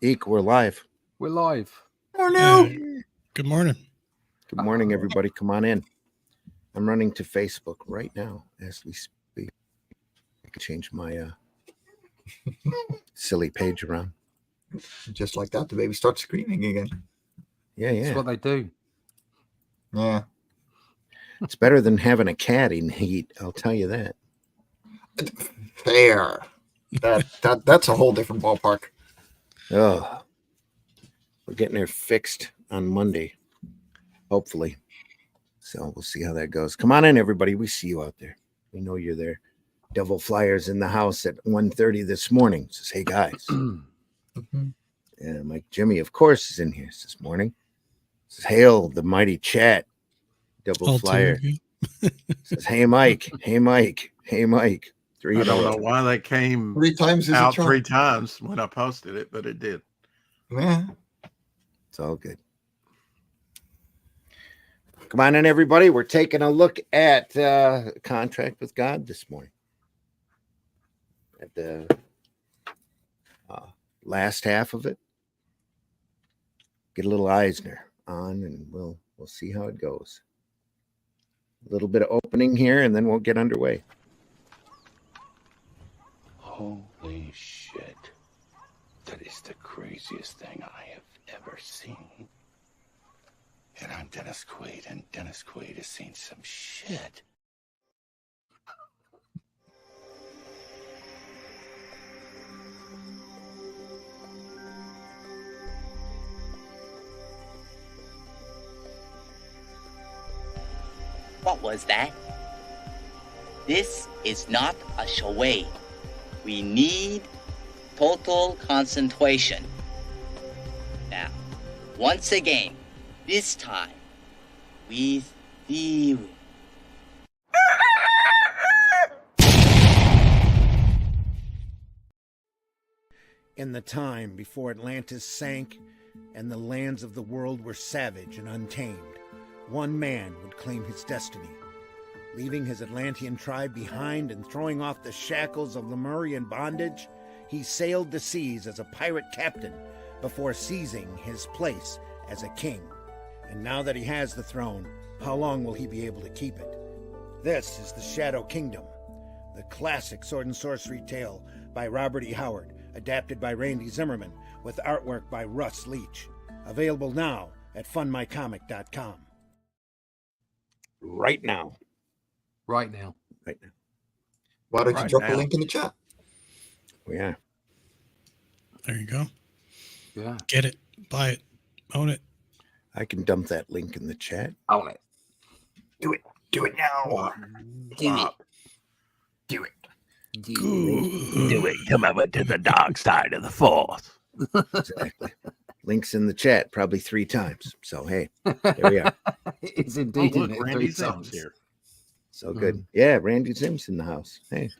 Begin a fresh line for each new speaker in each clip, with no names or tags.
Eek, we're live.
We're live.
Oh no!
Good morning.
Good morning, everybody. Come on in. I'm running to Facebook right now as we speak. I can change my silly page around.
Just like that, the baby starts screaming again.
Yeah.
That's what they do.
Yeah.
It's better than having a cat in heat, I'll tell you that.
Fair. That's a whole different ballpark.
Oh, we're getting her fixed on Monday, hopefully. So we'll see how that goes. Come on in, everybody. We see you out there. We know you're there. Devil Flyers in the house at 1:30 this morning. Says, hey, guys. Mike Jimmy, of course, is in here this morning. Says, hail the mighty chat. Devil Flyer. Says, hey, Mike. Hey, Mike. Hey, Mike.
I don't know why they came
3 times
out 3 times when I posted it, but it did.
Yeah.
It's all good. Come on in, everybody. We're taking a look at Contract with God this morning. At the last half of it. Get a little Eisner on, and we'll see how it goes. A little bit of opening here, and then we'll get underway.
Holy shit. That is the craziest thing I have ever seen. And I'm Dennis Quaid, and Dennis Quaid has seen some shit.
What was that? This is not a charade. We need total concentration. Now, once again, this time with theory.
In the time before Atlantis sank and the lands of the world were savage and untamed, one man would claim his destiny. Leaving his Atlantean tribe behind and throwing off the shackles of Lemurian bondage, he sailed the seas as a pirate captain before seizing his place as a king. And now that he has the throne, how long will he be able to keep it? This is the Shadow Kingdom, the classic sword and sorcery tale by Robert E. Howard, adapted by Randy Zimmerman, with artwork by Russ Leach. Available now at fundmycomic.com. Right now.
Why don't you drop a link in the chat?
Yeah.
There you go.
Yeah.
Get it. Buy it. Own it.
I can dump that link in the chat.
Own it.
Do it now. Do it.
Do it. Come over to the dark side of the force.
Exactly. Links in the chat probably 3 times. So, hey, there we are.
It's indeed.
Oh, look, Randy Sims here.
So good. Yeah, Randy Sims in the house. Hey.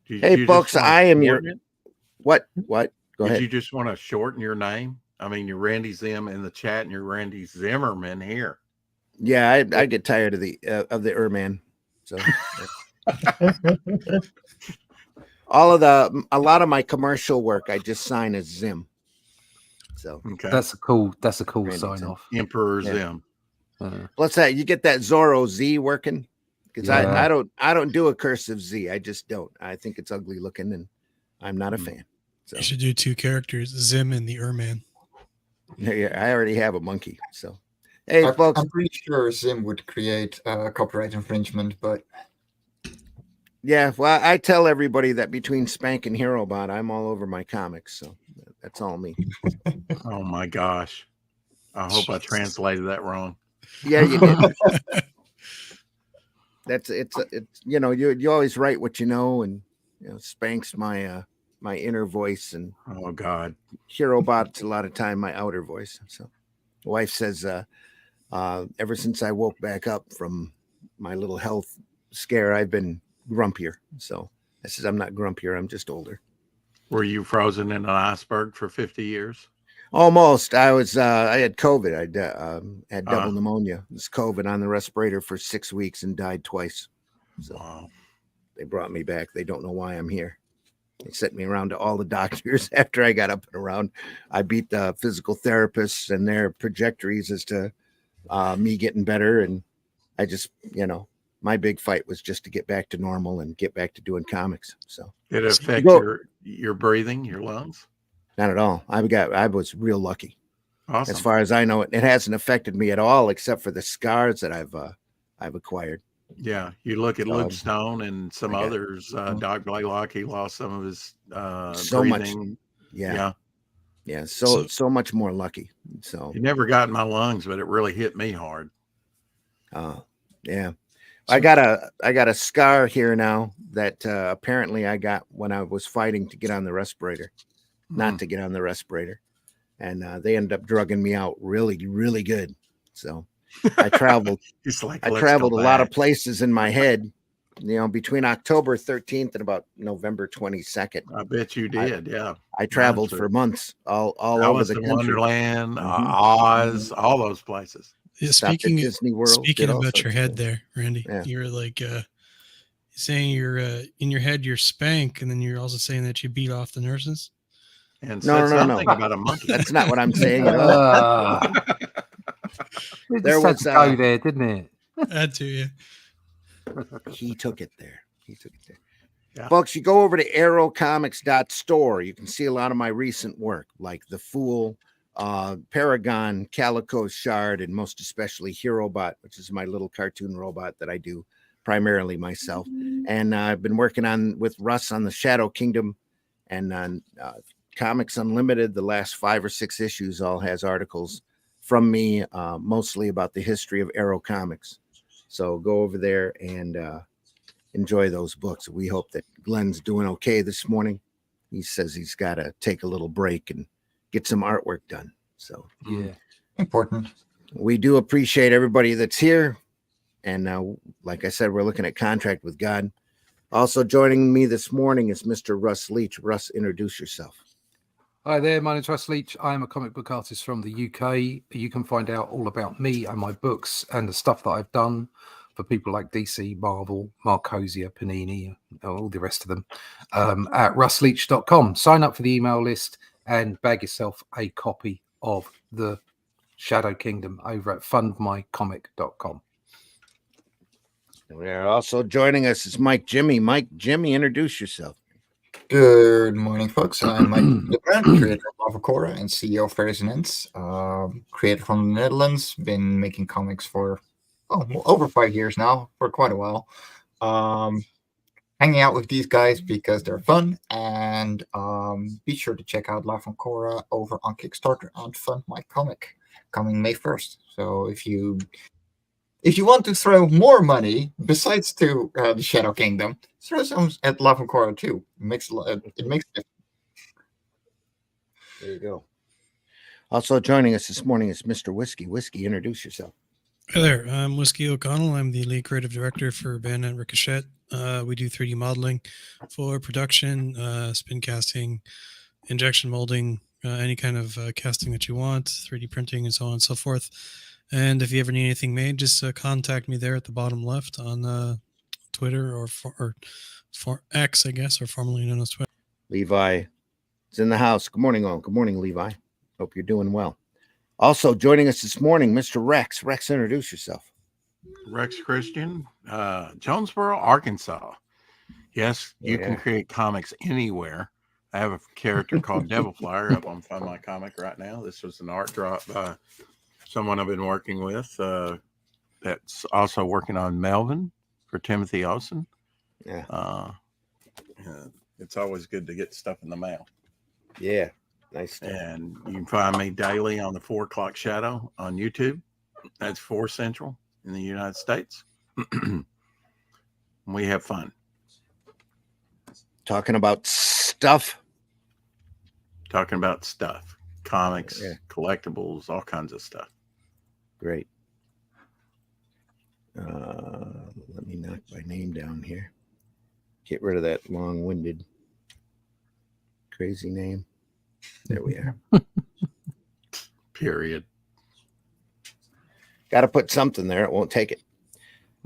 You
folks, I am your... What? Go ahead.
You just want to shorten your name? I mean, you're Randy Zim in the chat, and you're Randy Zimmerman here.
Yeah, I get tired of the man. So a lot of my commercial work I just sign as Zim. So
okay. That's a cool
Randy
sign
Zim.
off.
Emperor Zim.
What's that? You get that Zorro Z working? Because I don't do a cursive Z. I just don't. I think it's ugly looking, and I'm not a fan. So
you should do 2 characters, Zim and the Erman.
Yeah, I already have a monkey. So, hey, folks.
I'm pretty sure Zim would create copyright infringement, but...
Yeah, well, I tell everybody that between Spank and HeroBot, I'm all over my comics. So that's all me.
Oh, my gosh. I hope I translated that wrong.
Yeah, you did. It's you always write what you know, and Spank's my my inner voice, and
oh god,
HeroBot's a lot of time my outer voice. So the wife says ever since I woke back up from my little health scare, I've been grumpier. So I says I'm not grumpier, I'm just older.
Were you frozen in an iceberg for 50 years?
Almost. I had COVID. I had double pneumonia. It was COVID on the respirator for 6 weeks and died twice. So they brought me back. They don't know why I'm here. They sent me around to all the doctors after I got up and around. I beat the physical therapists and their trajectories as to me getting better. And I just, my big fight was just to get back to normal and get back to doing comics. So
Did it affect your breathing, your lungs?
not at all. I was real lucky.
Awesome.
As far as I know, it hasn't affected me at all, except for the scars that I've acquired.
Yeah, you look at Luke Stone and some
okay.
others. Doc Blaylock, he lost some of his
so
breathing.
much. Yeah. So much more lucky. So
it never got in my lungs, but it really hit me hard.
Yeah. I got a scar here now that apparently I got when I was fighting to get on the respirator, not to get on the respirator, and they ended up drugging me out really, really good. So I traveled. I traveled a lot of places in my head, between October 13th and about November 22nd.
I bet you did.
I traveled for months all over the country.
Wonderland, Oz, all those places.
Yeah,
speaking Disney World.
Speaking about your head there, Randy, you're like saying you're in your head you're Spank, and then you're also saying that you beat off the nurses.
And no. About a monkey.
That's not what I'm saying.
There was go there, didn't it?
Had to, yeah.
He took it there. Yeah. Folks, you go over to arrowcomics.store. You can see a lot of my recent work, like The Fool, Paragon, Calico Shard, and most especially HeroBot, which is my little cartoon robot that I do primarily myself. And I've been working with Russ on the Shadow Kingdom and on Comics Unlimited. The last 5 or 6 issues all has articles from me, mostly about the history of Arrow Comics. So go over there and enjoy those books. We hope that Glenn's doing okay this morning. He says he's got to take a little break and get some artwork done. So
yeah, important.
We do appreciate everybody that's here. And like I said, we're looking at Contract with God. Also joining me this morning is Mr. Russ Leach. Russ, introduce yourself.
Hi there, my name's Russ Leach. I am a comic book artist from the UK. You can find out all about me and my books and the stuff that I've done for people like DC, Marvel, Marcosia, Panini, all the rest of them at russleach.com. Sign up for the email list and bag yourself a copy of the Shadow Kingdom over at fundmycomic.com.
We're also joining us is Mike Jimmy. Mike Jimmy, introduce yourself.
Good morning, folks. I'm Mike Lebrand, creator of Lavacora and CEO of Resonance. Creator from the Netherlands. Been making comics for over 5 years now, for quite a while. Hanging out with these guys because they're fun, and be sure to check out Lavacora over on Kickstarter and Fund My Comic coming May 1st. So if you want to throw more money besides to the Shadow Kingdom, throw some at Lavacora too. It makes it.
There you go. Also joining us this morning is Mr. Whiskey. Whiskey, introduce yourself.
Hi there. I'm Whiskey O'Connell. I'm the lead creative director for Bandit Ricochet. We do 3D modeling for production, spin casting, injection molding, any kind of casting that you want, 3D printing, and so on and so forth. And if you ever need anything made, just contact me there at the bottom left on Twitter or for X, I guess, or formerly known as Twitter.
Levi is in the house. Good morning, all. Good morning, Levi. Hope you're doing well. Also joining us this morning, Mr. Rex. Rex, introduce yourself.
Rex Christian, Jonesboro, Arkansas. Yes, you can create comics anywhere. I have a character called Devil Flyer up on Find My Comic right now. This was an art drop by someone I've been working with that's also working on Melvin for Timothy Olsen. Yeah. It's always good to get stuff in the mail.
Yeah. Nice stuff.
And you can find me daily on the 4 o'clock shadow on YouTube. That's 4 Central in the United States. We have fun.
Talking about stuff.
Comics, collectibles, all kinds of stuff.
Great. Let me knock my name down here. Get rid of that long-winded, crazy name. There we are.
Period.
Got to put something there. It won't take it.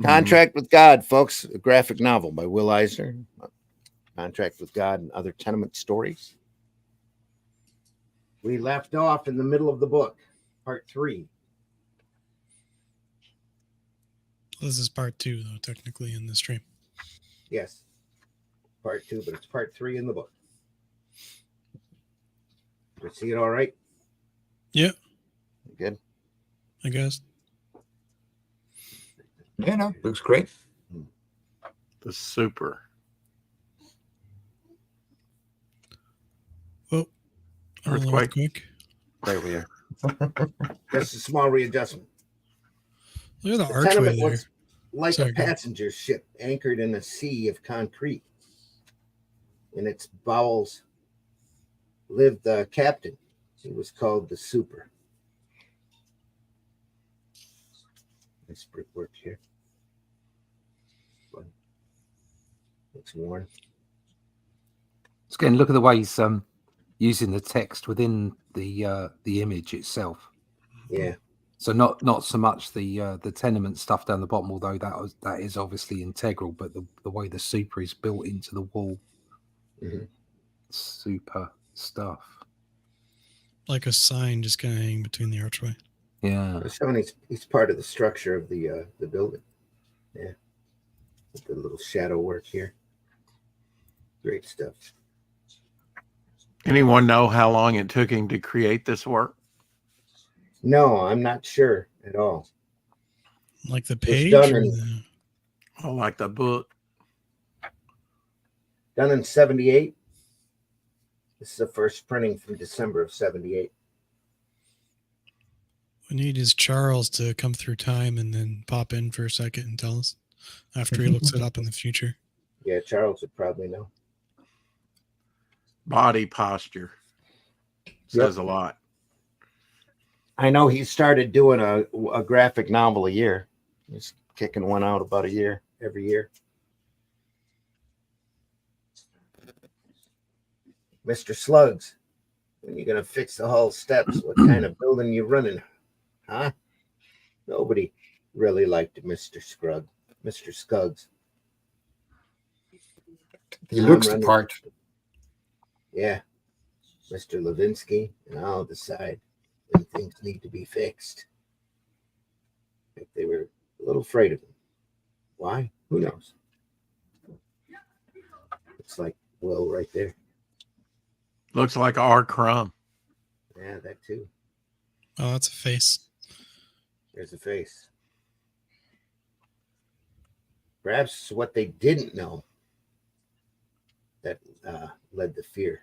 Contract with God, folks. A graphic novel by Will Eisner. Contract with God and Other Tenement Stories. We left off in the middle of the book, part 3.
This is part 2, though, technically, in the stream.
Yes, part 2, but it's part 3 in the book. You see it all right?
Yeah.
Good.
I guess.
Yeah, no, looks great.
The super.
Oh,
Earthquake.
There we are. Just a small readjustment.
Look at the
The
archway
tenement
there.
was like
Sorry,
a
go ahead.
passenger ship anchored in a sea of concrete. In its bowels lived the captain. He was called the Super. Nice brickwork here. Looks worn.
Again, look at the way he's using the text within the image itself.
Yeah.
So not so much the tenement stuff down the bottom, although that is obviously integral, but the way the super is built into the wall.
Mm-hmm.
Super stuff.
Like a sign just kind of hanging between the archway.
Yeah.
It's showing he's part of the structure of the building. Yeah. With the little shadow work here. Great stuff.
Anyone know how long it took him to create this work?
No, I'm not sure at all.
Like the
was
page?
done
Or
in-
the...
Oh, like the book.
Done in 78. This is the first printing from December of 78.
We need is Charles to come through time and then pop in for a second and tell us after he looks it up in the future.
Yeah, Charles would probably know.
Body posture. Says a lot.
I know he started doing a graphic novel a year. He's kicking one out about a year, every year. Mr. Slugs, when you going to fix the hall steps? What kind of building you running? Huh? Nobody really liked Mr. Scuggs.
He looks the part.
Yeah. Mr. Levinsky, and I'll decide when things need to be fixed. I think they were a little afraid of him. Why? Who knows? Looks like Will right there.
Looks like R. Crumb.
Yeah, that too.
Oh, that's a face.
There's a face. Perhaps what they didn't know that led to fear.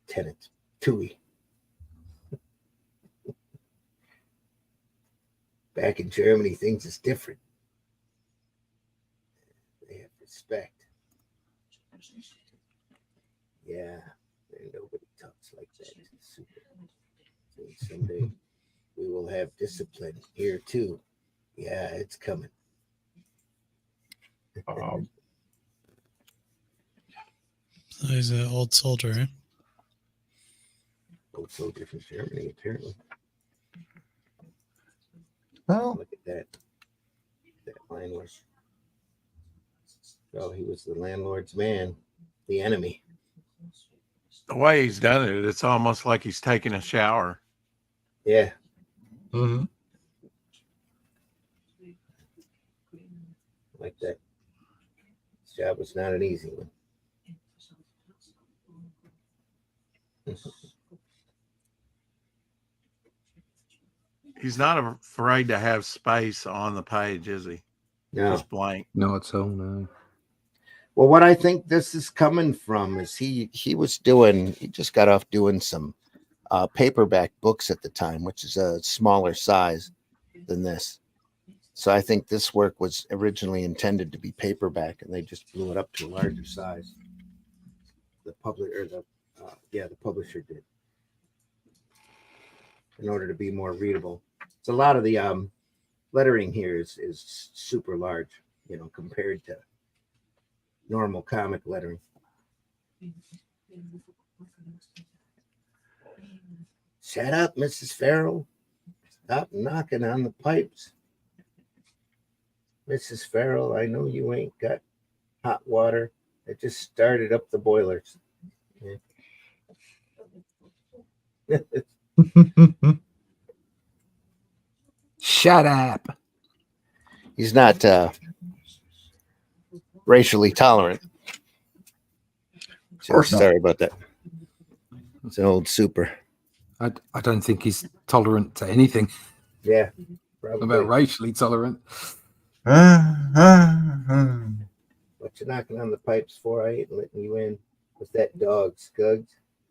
Tenant Tui. Back in Germany, things is different. They have respect. Yeah, nobody talks like that. Super. Someday we will have discipline here too. Yeah, it's coming.
So he's an old soldier, eh?
Old soldier from Germany, apparently.
Well,
Look at that. That line was. Oh, he was the landlord's man, the enemy.
The way he's done it, it's almost like he's taking a shower.
Yeah.
mm-hmm.
Like that. This job was not an easy one.
He's not afraid to have space on the page, is he?
No.
Just blank.
No, at all. No.
Well, what I think this is coming from is he just got off doing some paperback books at the time, which is a smaller size than this. So I think this work was originally intended to be paperback, and they just blew it up to a larger size. The publisher did, in order to be more readable. So a lot of the lettering here is super large, compared to normal comic lettering. Shut up, Mrs. Farrell. Stop knocking on the pipes. Mrs. Farrell, I know you ain't got hot water. It just started up the boilers. Yeah.
Shut up.
He's not racially tolerant.
Of course not.
Sorry about that. It's an old super.
I don't think he's tolerant to anything.
Yeah, probably.
About racially tolerant.
What you knocking on the pipes for? I ain't letting you in. What's that dog, Scugs?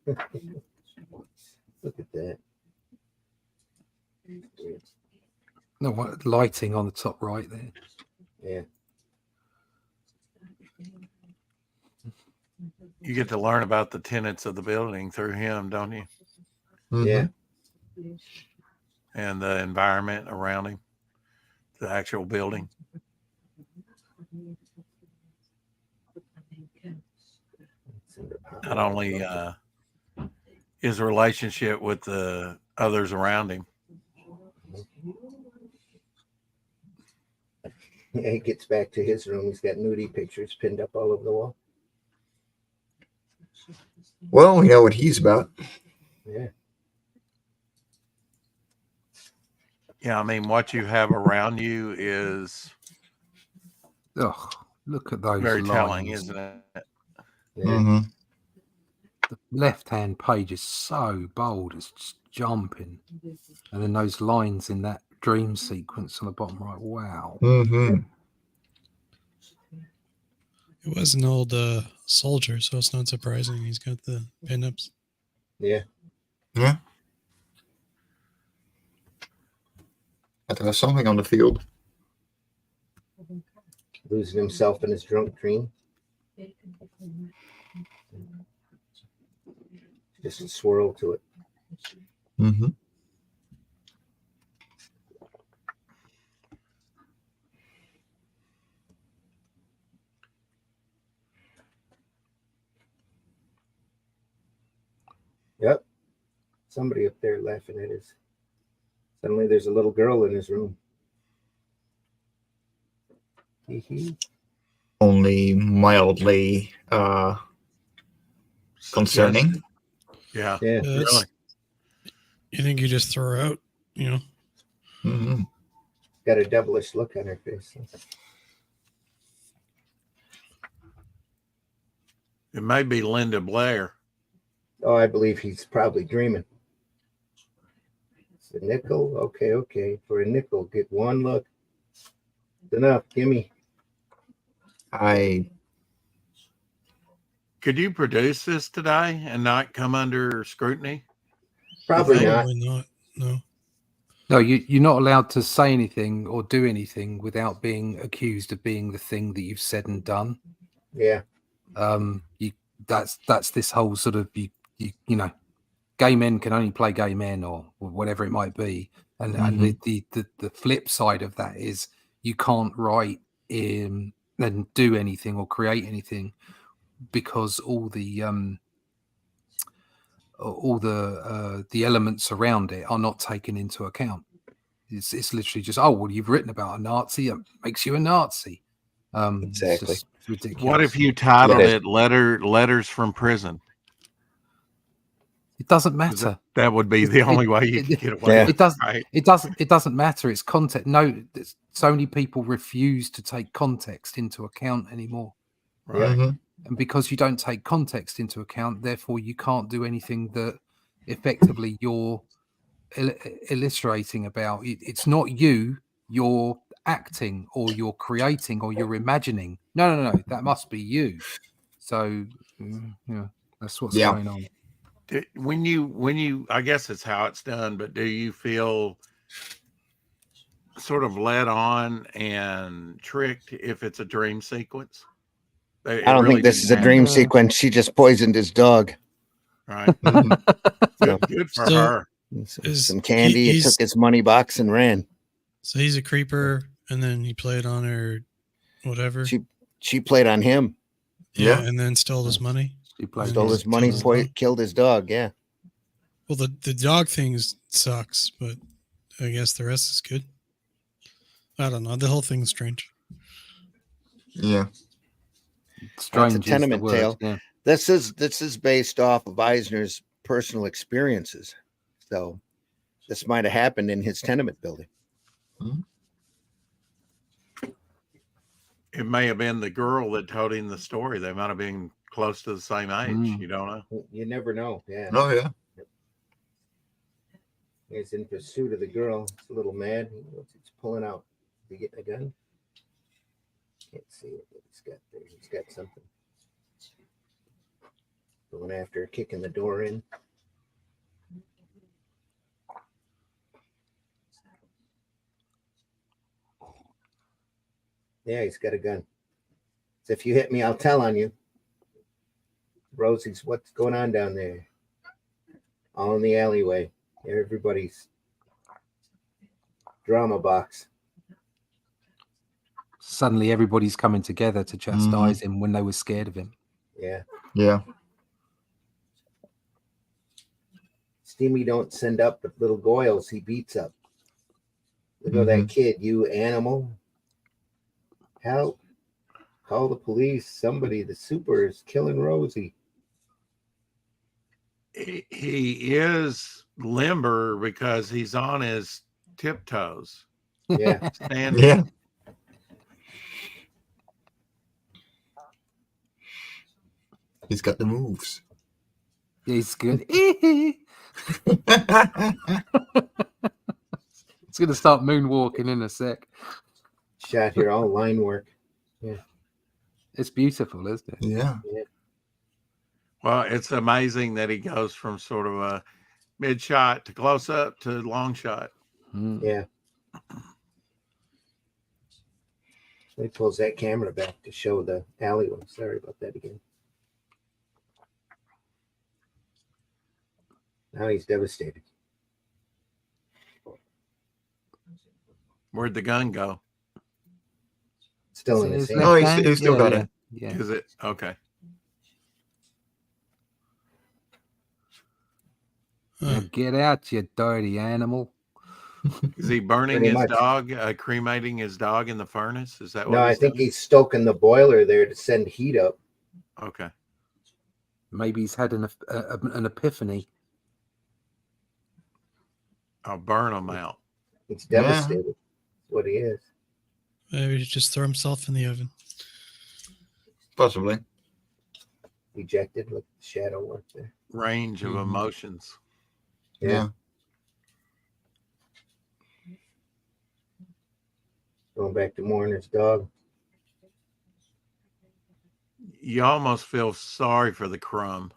Look at that.
No, what lighting on the top right there.
Yeah.
You get to learn about the tenets of the building through him, don't you?
Yeah.
And the environment around him, the actual building. Not only his relationship with the others around him.
Yeah, he gets back to his room. He's got nudie pictures pinned up all over the wall.
Well, we know what he's about.
Yeah.
Yeah, I mean, what you have around you is
Oh, look at those
very
lines.
telling, isn't it?
Yeah.
The left-hand page is so bold, it's just jumping. And then those lines in that dream sequence on the bottom right, wow.
It was an old soldier, so it's not surprising he's got the pinups.
Yeah.
Yeah. Had to have something on the field.
Losing himself in his drunk dream. Just a swirl to it. Yep. Somebody up there laughing at us. Suddenly there's a little girl in his room.
Only mildly concerning.
Yeah.
Yeah.
Really.
You think you just throw her out, you know?
Got a devilish look on her face.
It may be Linda Blair.
Oh, I believe he's probably dreaming. It's a nickel. Okay. For a nickel, get one look. It's enough. Gimme.
Could you produce this today and not come under scrutiny?
Probably not.
Probably not. No.
No, you're not allowed to say anything or do anything without being accused of being the thing that you've said and done.
Yeah.
That's this whole sort of you know, gay men can only play gay men or whatever it might be, and the flip side of that is you can't write and do anything or create anything because all the elements around it are not taken into account. It's literally just, oh well, you've written about a Nazi, it makes you a Nazi.
Exactly.
It's just ridiculous.
What if you titled it "Letters from Prison"?
It doesn't matter.
That would be the only way you could get away with it. Right?
It doesn't matter. It's context. No, so many people refuse to take context into account anymore.
Right.
And because you don't take context into account, therefore you can't do anything that effectively you're illustrating about. It's not you're acting or you're creating or you're imagining. No. That must be you. So, yeah, that's what's going on.
When you, I guess it's how it's done, but do you feel sort of led on and tricked if it's a dream sequence?
I don't think this is a dream sequence. She just poisoned his dog.
Right. Good for her.
Some candy. He took his money box and ran.
So he's a creeper, and then he played on her, whatever.
She played on him.
Yeah, and then stole his money.
Stole his money, killed his dog. Yeah.
Well, the dog thing sucks, but I guess the rest is good. I don't know. The whole thing's strange.
Yeah.
Strange is the
tenement
word.
tale.
Yeah.
This is based off of Eisner's personal experiences. So this might have happened in his tenement building.
It may have been the girl that told him the story. They might have been close to the same age. You don't know.
You never know. Yeah.
Oh yeah.
He's in pursuit of the girl. He's a little mad. He's pulling out. Is he getting a gun? Can't see it. But he's got there. He's got something. Going after her, kicking the door in. Yeah, he's got a gun. So if you hit me, I'll tell on you. Rosie's, what's going on down there? All in the alleyway. Everybody's drama box.
Suddenly, everybody's coming together to chastise him when they were scared of him.
Yeah.
Yeah.
Steamy don't send up but little Goyles he beats up. Look at that kid, you animal. Help. Call the police. Somebody, the super is killing Rosie.
He is limber because he's on his tiptoes.
Yeah.
Standing.
Yeah. He's got the moves.
He's good. He's going to start moonwalking in a sec.
Shot here, all line work. Yeah.
It's beautiful, isn't it?
Yeah.
Well, it's amazing that he goes from sort of a mid shot to close up to long shot.
Yeah. So he pulls that camera back to show the alleyway. Sorry about that again. Now he's devastated.
Where'd the gun go?
Still in his hand.
Oh, he's still got it.
Yeah.
Is it okay?
Now get out, you dirty animal.
Is he burning
Pretty
his
much.
dog, cremating his dog in the furnace? Is that what
No, I
he's
think
doing?
he's stoking the boiler there to send heat up.
Okay.
Maybe he's had an epiphany.
I'll burn him out.
He's devastated. That's what he is.
Maybe he should just throw himself in the oven.
Possibly.
Ejected with shadow work there.
Range of emotions.
Yeah.
Going back to Mourner's dog.
You almost feel sorry for the crumb.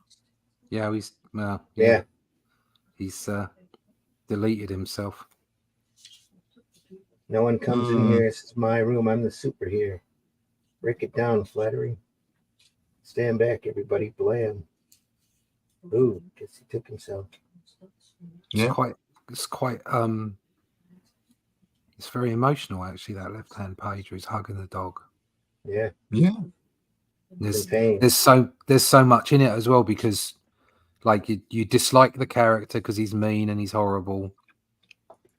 Yeah, he's
Yeah.
He's deleted himself.
No one comes in here. This is my room. I'm the super here. Break it down, flattery. Stand back, everybody. Blam. Ooh, guess he took himself.
Yeah.
It's quite it's very emotional actually, that left-hand page where he's hugging the dog.
Yeah.
Yeah.
There's
In pain.
there's so much in it as well, because like you dislike the character because he's mean and he's horrible,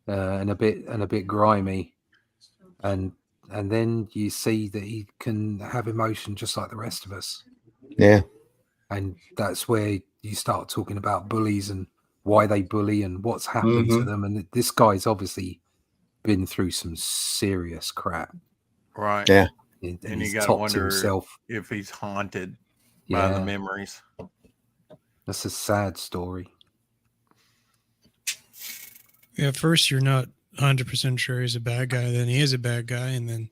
and a bit grimy, and then you see that he can have emotion just like the rest of us.
Yeah.
And that's where you start talking about bullies and why they bully and what's happened to them. And this guy's obviously been through some serious crap.
Right.
Yeah.
And
And
he's
you got to
topped
wonder
himself.
if he's haunted by the memories.
That's a sad story.
Yeah, at first you're not 100% sure he's a bad guy. Then he is a bad guy, and then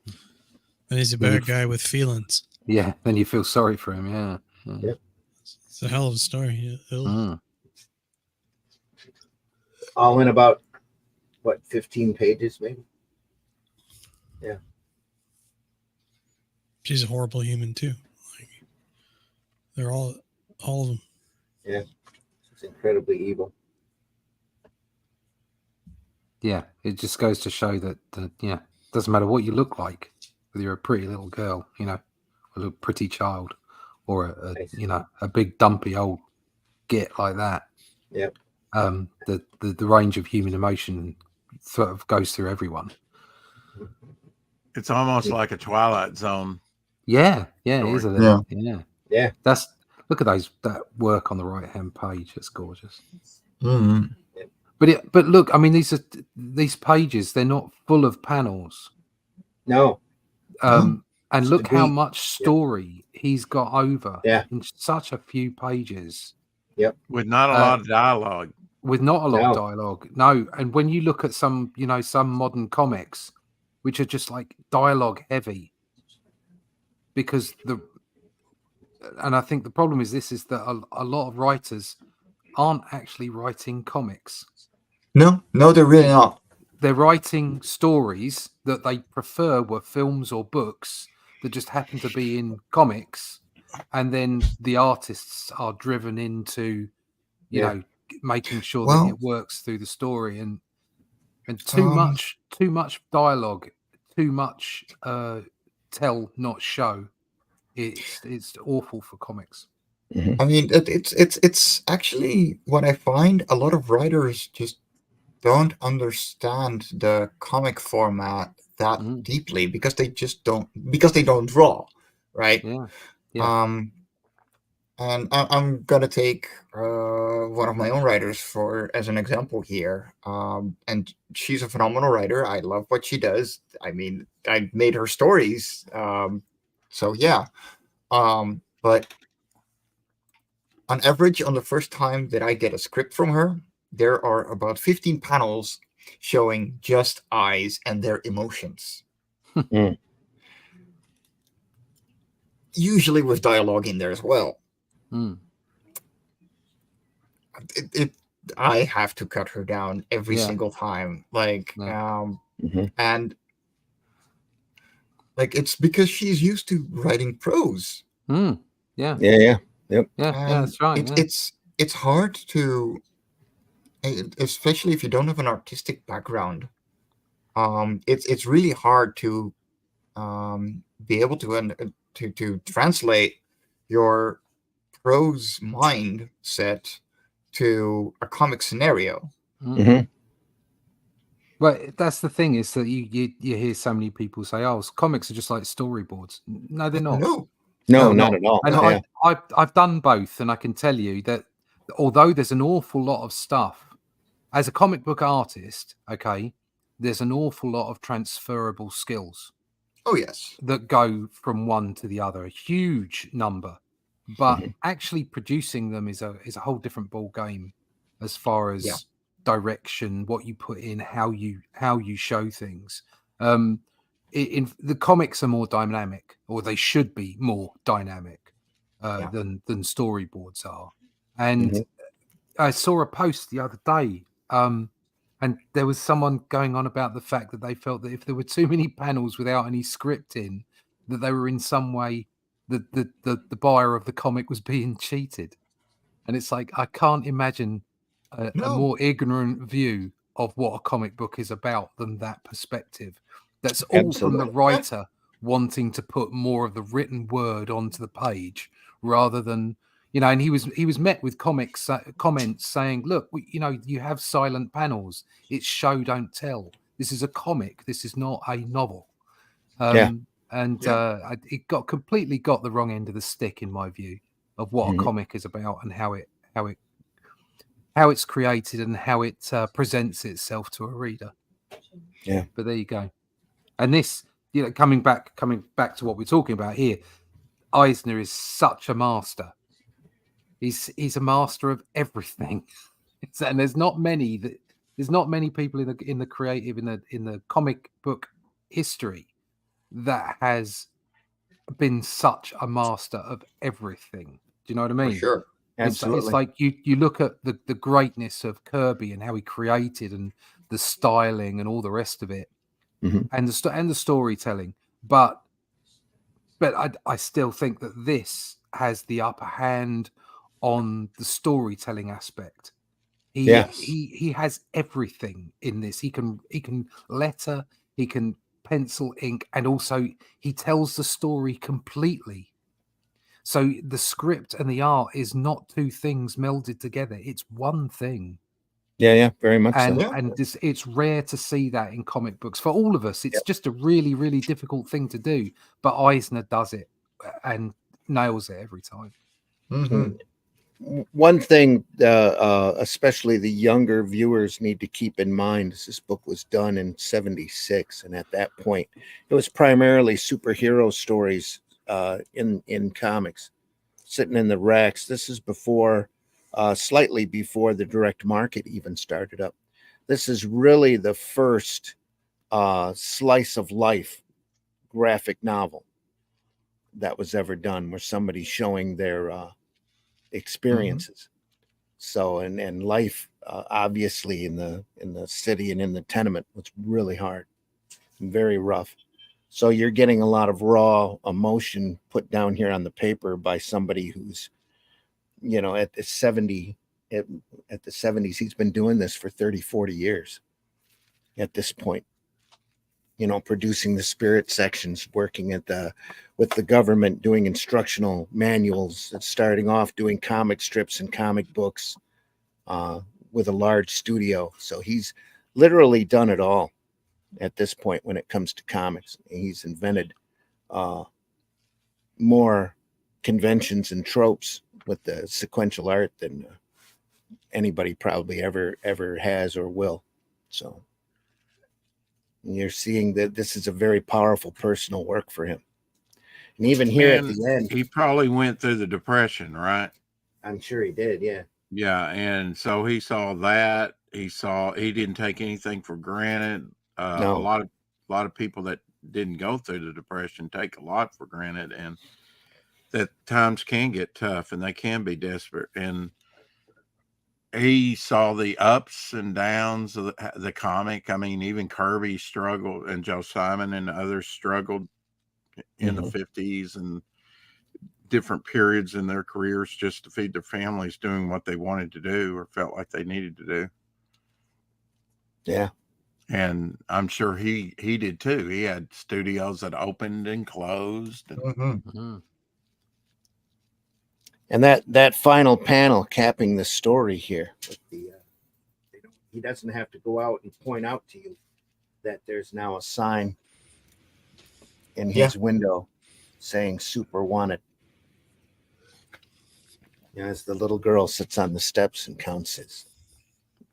he's a bad guy with feelings.
Yeah, then you feel sorry for him. Yeah.
Yep.
It's a hell of a story. Yeah.
All in about, 15 pages maybe? Yeah.
She's a horrible human too. Like, they're all of them.
Yeah. It's incredibly evil.
Yeah, it just goes to show that doesn't matter what you look like, whether you're a pretty little girl, or a little pretty child, or a big dumpy old git like that.
Yep.
The range of human emotion sort of goes through everyone.
It's almost like a Twilight Zone
Yeah, it
story.
is a little.
Yeah.
That's look at that work on the right hand page. It's gorgeous.
Mhm.
But look, I mean, these pages. They're not full of panels.
No.
And
It's
look
the
how
beat.
much story he's got over
Yeah.
in such a few pages.
Yep.
With not a lot of dialogue.
With not a lot of
No.
dialogue. No. And when you look at some modern comics, which are just like dialogue heavy, because and I think the problem is that a lot of writers aren't actually writing comics.
No, they're really not.
They're writing stories that they prefer were films or books that just happen to be in comics, and then the artists are driven into, making sure that it works through the story, and too much dialogue, too much tell not show. It's awful for comics.
I mean, it's actually what I find. A lot of writers just don't understand the comic format that deeply because they don't draw, right?
Yeah.
And I'm gonna take one of my own writers as an example here. And she's a phenomenal writer. I love what she does. I mean, I made her stories. So yeah. But on average, on the first time that I get a script from her, there are about 15 panels showing just eyes and their emotions. Usually with dialogue in there as well. I have to cut her down every single time. And it's because she's used to writing prose.
Yeah.
Yep.
Yeah, that's right.
It's hard to, especially if you don't have an artistic background. It's really hard to be able to translate your prose mindset to a comic scenario.
Well, that's the thing, is that you hear so many people say, "Oh, comics are just like storyboards." No, they're not.
No, not at all.
And I've done both, and I can tell you that although there's an awful lot of stuff as a comic book artist, okay, there's an awful lot of transferable skills.
Oh yes,
that go from one to the other, a huge number. But actually producing them is a whole different ball game, as far as direction, what you put in, how you show things. In the comics are more dynamic, or they should be more dynamic than storyboards are. And I saw a post the other day, and there was someone going on about the fact that they felt that if there were too many panels without any script in, that they were in some way the buyer of the comic was being cheated. And it's like, I can't imagine a more ignorant view of what a comic book is about than that perspective. That's all from the writer wanting to put more of the written word onto the page rather than, and he was met with comments saying, look, you have silent panels. It's show, don't tell. This is a comic. This is not a novel. It completely got the wrong end of the stick, in my view, of what a comic is about and how it's created and how it presents itself to a reader.
Yeah.
But there you go. And this, coming back to what we're talking about here, Eisner is such a master. He's a master of everything. And there's not many people in the creative in the comic book history that has been such a master of everything. Do you know what I mean?
For sure.
Absolutely.
It's like you look at the greatness of Kirby and how he created and the styling and all the rest of it, and the storytelling. But I still think that this has the upper hand on the storytelling aspect. He has everything in this. He can letter, he can pencil, ink, and also he tells the story completely. So the script and the art is not two things melded together. It's one thing.
Yeah, very much so.
And it's rare to see that in comic books. For all of us, it's just a really, really difficult thing to do. But Eisner does it. and nails it every time.
Mhm.
One thing, especially the younger viewers need to keep in mind, is this book was done in '76, and at that point, it was primarily superhero stories in comics, sitting in the racks. This is before, slightly before the direct market even started up. This is really the first slice of life graphic novel that was ever done, where somebody's showing their experiences. So and life obviously in the city and in the tenement was really hard, very rough. So you're getting a lot of raw emotion put down here on the paper by somebody who's, at the 70s, he's been doing this for 30-40 years at this point, producing the spirit sections, working with the government, doing instructional manuals, starting off doing comic strips and comic books, with a large studio. So he's literally done it all at this point when it comes to comics. He's invented more conventions and tropes with the sequential art than anybody probably ever has or will. So you're seeing that this is a very powerful personal work for him. And even here at the end,
he probably went through the Depression, right?
I'm sure he did. Yeah.
Yeah, and so he saw that. He didn't take anything for granted.
No.
A lot of people that didn't go through the Depression take a lot for granted, and that times can get tough and they can be desperate. And he saw the ups and downs of the comic. I mean, even Kirby struggled, and Joe Simon and others struggled in the 50s and different periods in their careers just to feed their families, doing what they wanted to do or felt like they needed to do.
Yeah.
And I'm sure he did too. He had studios that opened and closed.
And that final panel capping the story here with he doesn't have to go out and point out to you that there's now a sign in his window saying super wanted. As the little girl sits on the steps and counts his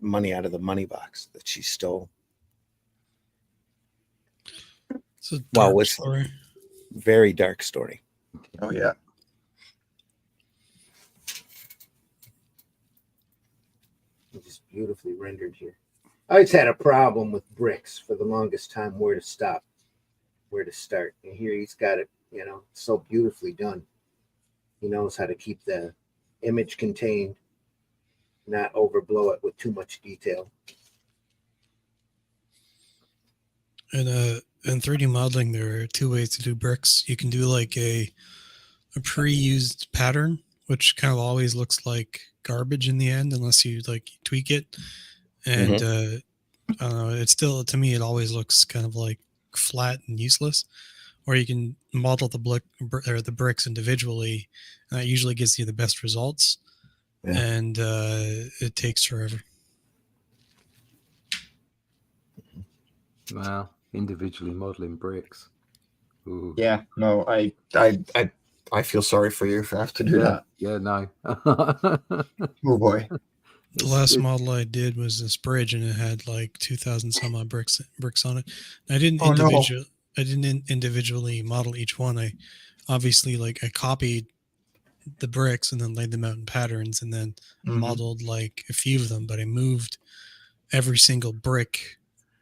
money out of the money box that she stole.
It's a dark
story. Very dark story.
Oh yeah.
Just beautifully rendered here. I always had a problem with bricks for the longest time, where to stop, where to start. And here he's got it, so beautifully done. He knows how to keep the image contained, not overblow it with too much detail.
And in 3D modeling, there are two ways to do bricks. You can do like a pre-used pattern, which kind of always looks like garbage in the end, unless you like tweak it. And I don't know, it's still, to me, it always looks kind of like flat and useless. Or you can model the bricks individually, and that usually gives you the best results. Yeah. And it takes forever.
Wow, individually modeling bricks. Ooh.
Yeah, no, I feel sorry for you if I have to do that.
Yeah, no.
Oh boy.
The last model I did was this bridge, and it had like 2,000 some odd bricks on it. And I didn't individually model each one. I obviously I copied the bricks and then laid them out in patterns, and then modeled like a few of them, but I moved every single brick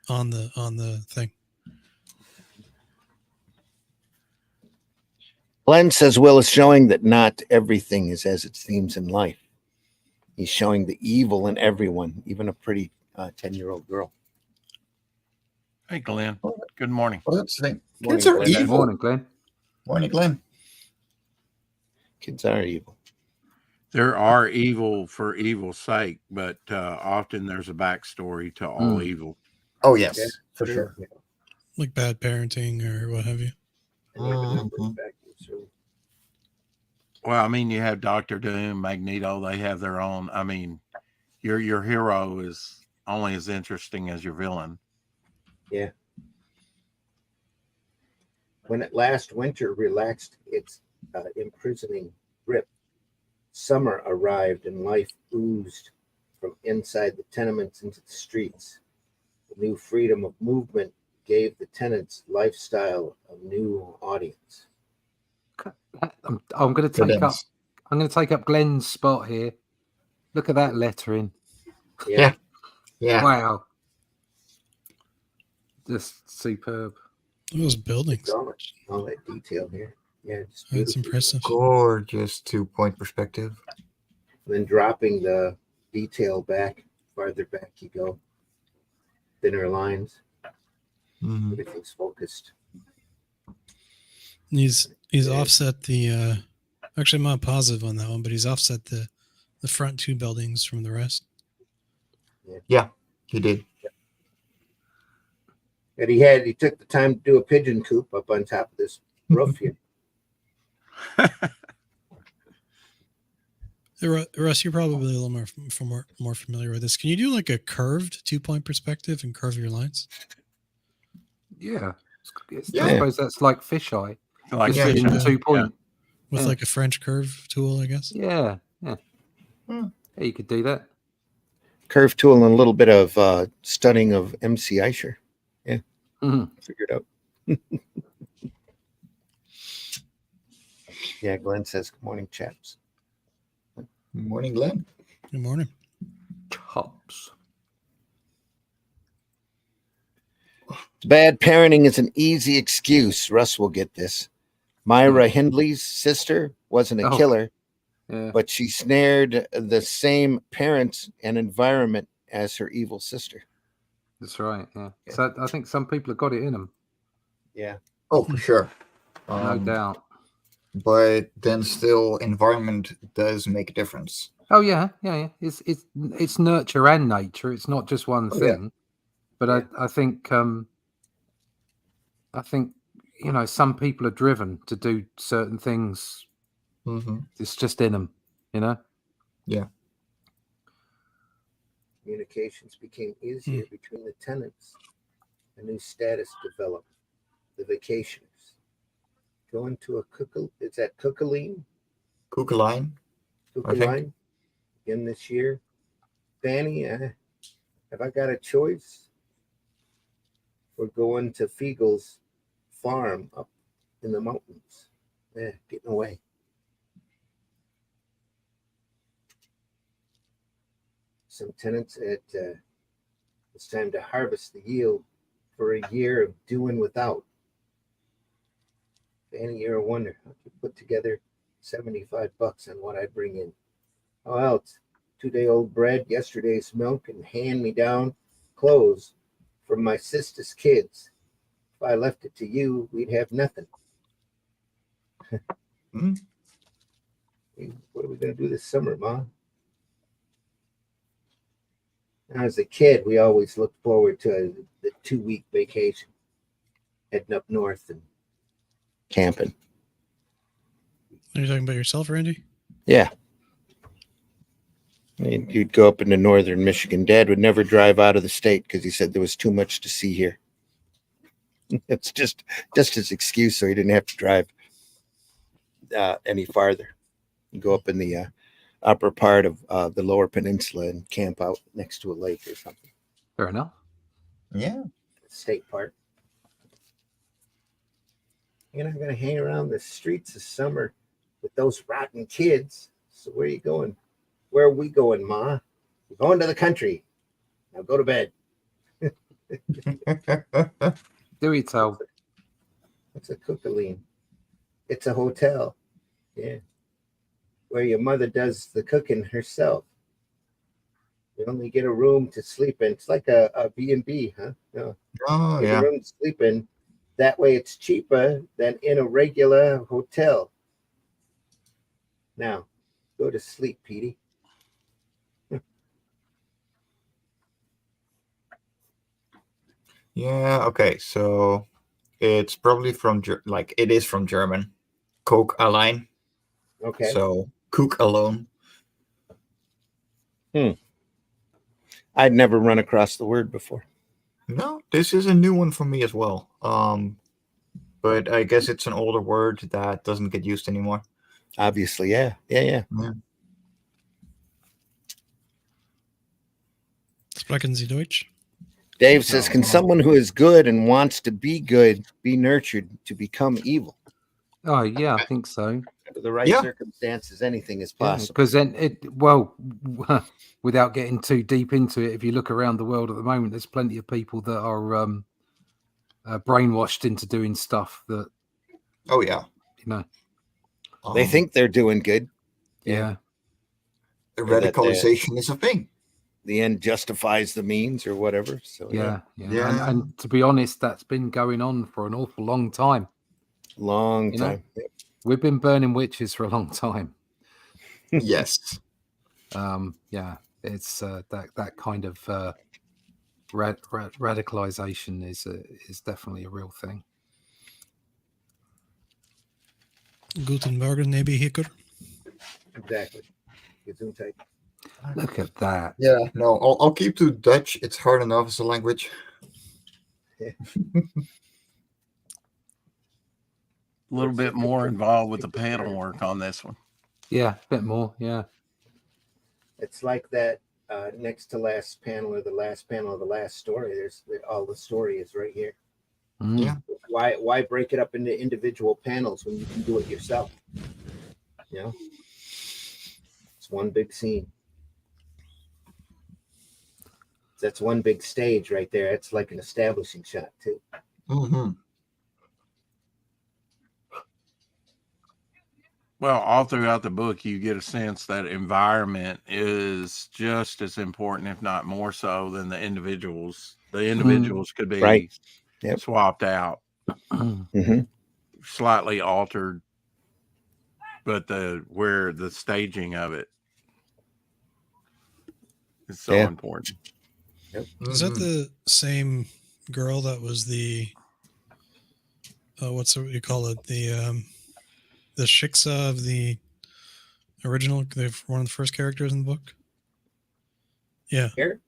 on the thing.
Glenn says Will is showing that not everything is as it seems in life. He's showing the evil in everyone, even a pretty 10-year-old girl.
Hey, Glenn. Good morning.
Well, that's the thing. Kids are evil.
Good morning, Glenn.
Morning, Glenn.
Kids are evil.
There are evil for evil's sake, but often there's a backstory to all evil.
Oh, yes, for sure.
Like bad parenting or what have you.
Well, I mean, you have Dr. Doom, Magneto. They have their own. I mean, your hero is only as interesting as your villain.
Yeah. When it last winter relaxed its imprisoning grip. Summer arrived and life oozed from inside the tenements into the streets. The new freedom of movement gave the tenants' lifestyle a new audience.
I'm going to take up. I'm going to take up Glenn's spot here. Look at that lettering.
Yeah.
Wow. Just superb.
Those buildings.
All that detail here. Yeah, it's
That's impressive.
Gorgeous 2-point perspective.
And then dropping the detail back, farther back you go. Thinner lines.
Mhm.
Everything's focused.
He's offset the actually I'm not positive on that one, but he's offset the front two buildings from the rest.
Yeah, he did.
And he took the time to do a pigeon coop up on top of this roof here.
Russ, you're probably a little more familiar with this. Can you do like a curved 2-point perspective and curve your lines?
Yeah. I
Yeah.
suppose that's like fisheye.
Like
Just
Yeah.
in
Yeah.
2-point.
With
Yeah.
like a French curve tool, I guess.
Yeah. Yeah.
Hmm.
Yeah, you could do that.
Curve tool and a little bit of studying of MC Escher. Yeah.
Mhm.
Figured out. Yeah, Glenn says, good morning, chaps.
Good morning, Glenn.
Good morning.
Chops.
Bad parenting is an easy excuse. Russ will get this. Myra Hindley's sister wasn't a
Oh.
killer,
Yeah.
but she snared the same parents and environment as her evil sister.
That's right. Yeah.
Yeah.
So I think some people have got it in them.
Yeah.
Oh, for sure.
No doubt.
But then still, environment does make a difference.
Oh yeah. Yeah. It's nurture and nature. It's not just one
Oh, yeah.
thing. But I think some people are driven to do certain things.
Mm-hmm.
It's just in them,
Communications became easier between the tenants. A new status developed. The vacationers. Going to a is that Cookaline?
Kookaline.
Cookaline again this year. Fanny, have I got a choice? We're going to Fiegel's farm up in the mountains. Getting away. Some tenants it's time to harvest the yield for a year of doing without. Fanny, you're a wonder. I could put together $75 on what I bring in. Oh, else 2-day-old bread, yesterday's milk, and hand-me-down clothes from my sister's kids. If I left it to you, we'd have nothing. What are we going to do this summer, Ma? As a kid, we always looked forward to the 2-week vacation, heading up north and
Camping.
Are you talking about yourself, Randy?
Yeah. You'd go up into northern Michigan. Dad would never drive out of the state because he said there was too much to see here. It's just his excuse, so he didn't have to drive any farther. You go up in the upper part of the lower peninsula and camp out next to a lake or something.
Fair enough.
Yeah.
State park. You're not going to hang around the streets this summer with those rotten kids. So where are you going? Where are we going, Ma? We're going to the country. Now go to bed.
Do we tell?
It's a Cookaline. It's a hotel. Yeah. Where your mother does the cooking herself. You only get a room to sleep in. It's like a B&B, huh? No.
Oh,
Get
yeah.
a room to sleep in. That way it's cheaper than in a regular hotel. Now, go to sleep, Petey.
Yeah, okay. So it's probably from, it is from German. Coke Align.
Okay.
So cook alone.
I'd never run across the word before.
No, this is a new one for me as well. but I guess it's an older word that doesn't get used anymore.
Obviously, yeah.
Sprechen Sie Deutsch?
Dave says,
No.
can someone who is good and wants to be good be nurtured to become evil?
Oh yeah, I think so.
Under the right
Yeah.
circumstances, anything is
Yeah,
possible.
because then without getting too deep into it, if you look around the world at the moment, there's plenty of people that are brainwashed into doing stuff that,
Oh yeah.
They think they're doing good.
yeah.
Radicalization is a thing.
The end justifies the means or whatever. So
Yeah.
Yeah.
And to be honest, that's been going on for an awful long time.
long
You know?
time. Yep.
We've been burning witches for a long time.
Yes.
Yeah, it's that kind of radicalization is definitely a real thing.
Guten Morgen, maybe Hicker.
Exactly. Gesundheit.
Look at that.
Yeah. No, I'll keep to Dutch. It's hard enough as a language.
A little bit more involved with the panel work on this one.
Yeah, a bit more. Yeah.
It's like that next to last panel or the last panel of the last story. There's all the story is right here.
Mm.
Yeah.
Why break it up into individual panels when you can do it yourself? You know, it's one big scene. That's one big stage right there. It's like an establishing shot too.
Mm-hmm.
Well, all throughout the book, you get a sense that environment is just as important, if not more so, than the individuals. The individuals could be
Right. Yep.
swapped out,
Mm-hmm.
slightly altered, but the staging of it is so
Yeah.
important.
Is that the same girl that was the what you call it, the Shiksa of the original, one of the first characters in the book? Yeah,
Here,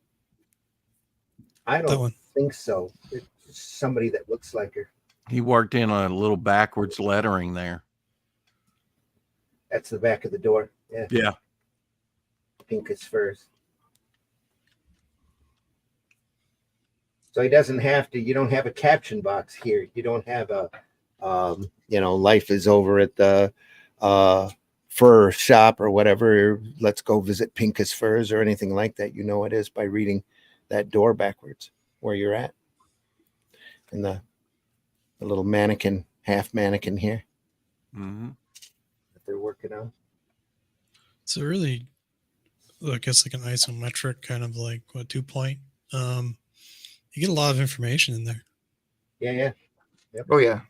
I
that
don't
one.
think so. It's somebody that looks like her.
He worked in a little backwards lettering there.
That's the back of the door. Yeah,
Yeah.
pinkish furs. So he doesn't have to. You don't have a caption box here. You don't have a, life is over at the fur shop or whatever. Let's go visit Pinkus Furs or anything like that. You know it is by reading that door backwards where you're at. And the little mannequin, half mannequin here
Mm-hmm.
that they're working on.
It's a really, I guess, like an isometric kind of like 2-point. You get a lot of information in there.
Yeah. Yep.
Oh yeah.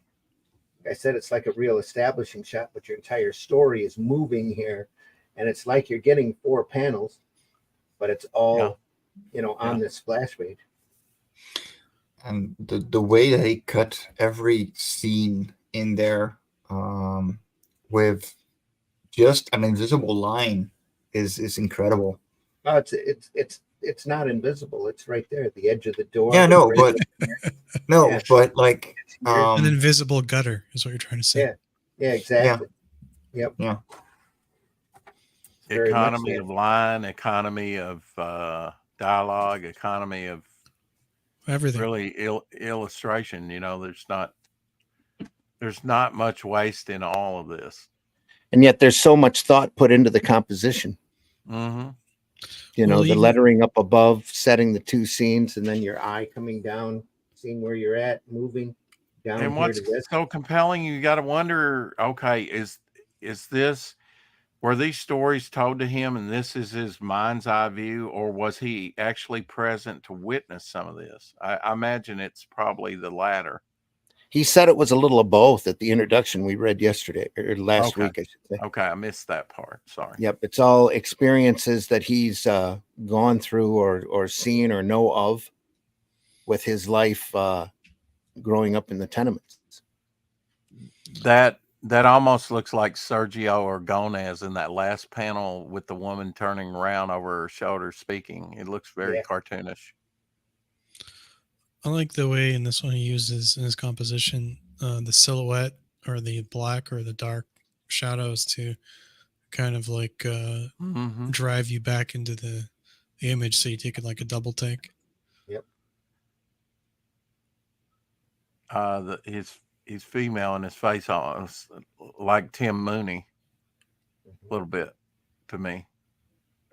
Like I said, it's like a real establishing shot, but your entire story is moving here, and it's like you're getting 4 panels, but it's all, on this splash page.
And the way they cut every scene in there with just an invisible line is incredible.
Oh, it's not invisible. It's right there at the edge of the door.
Yeah, no,
Right
but but like
An invisible gutter is what you're trying to say.
yeah, exactly. Yep.
Yeah.
Very much
Economy
so.
of line, economy of dialogue, economy of
Everything.
really illustration. There's not much waste in all of this.
and yet there's so much thought put into the composition.
Mm-hmm.
Well,
The
even-
lettering up above, setting the 2 scenes, and then your eye coming down, seeing where you're at, moving down
And
here
what's
to this.
so compelling, you got to wonder, okay, is this, were these stories told to him and this is his mind's eye view, or was he actually present to witness some of this? I imagine it's probably the latter.
He said it was a little of both at the introduction we read yesterday or last
Okay.
week, I should say.
Okay, I missed that part. Sorry.
Yep, it's all experiences that he's gone through or seen or know of with his life growing up in the tenements.
That almost looks like Sergio Aragonés in that last panel with the woman turning around over her shoulder speaking. It looks very
Yeah.
cartoonish.
I like the way in this one he uses in his composition the silhouette or the black or the dark shadows to kind of like
Mm-hmm.
drive you back into the image, so you take it like a double take.
Yep.
He's female and his face almost like Tim Mooney a little bit to me,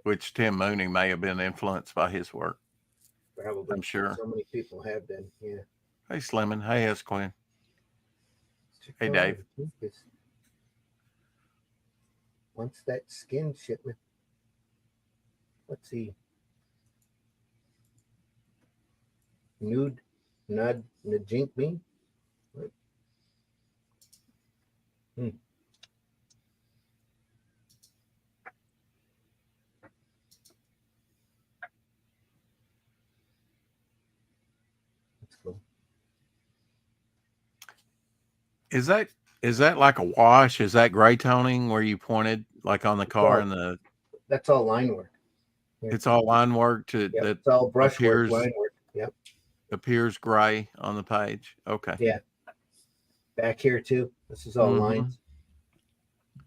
which Tim Mooney may have been influenced by his work.
Probably.
I'm sure.
So many people have been. Yeah.
Hey, Slimmin. Hey, S. Quinn. Hey, Dave.
Once that skin shipment. Let's see. Nude Nud Najink me. That's cool.
Is that like a wash? Is that gray toning where you pointed like on the car and the?
That's all line work. Yeah.
It's all line work that
it's all brush
appears,
work, line work. Yep.
Appears gray on the page. Okay.
Yeah. Back here too. This is all lines.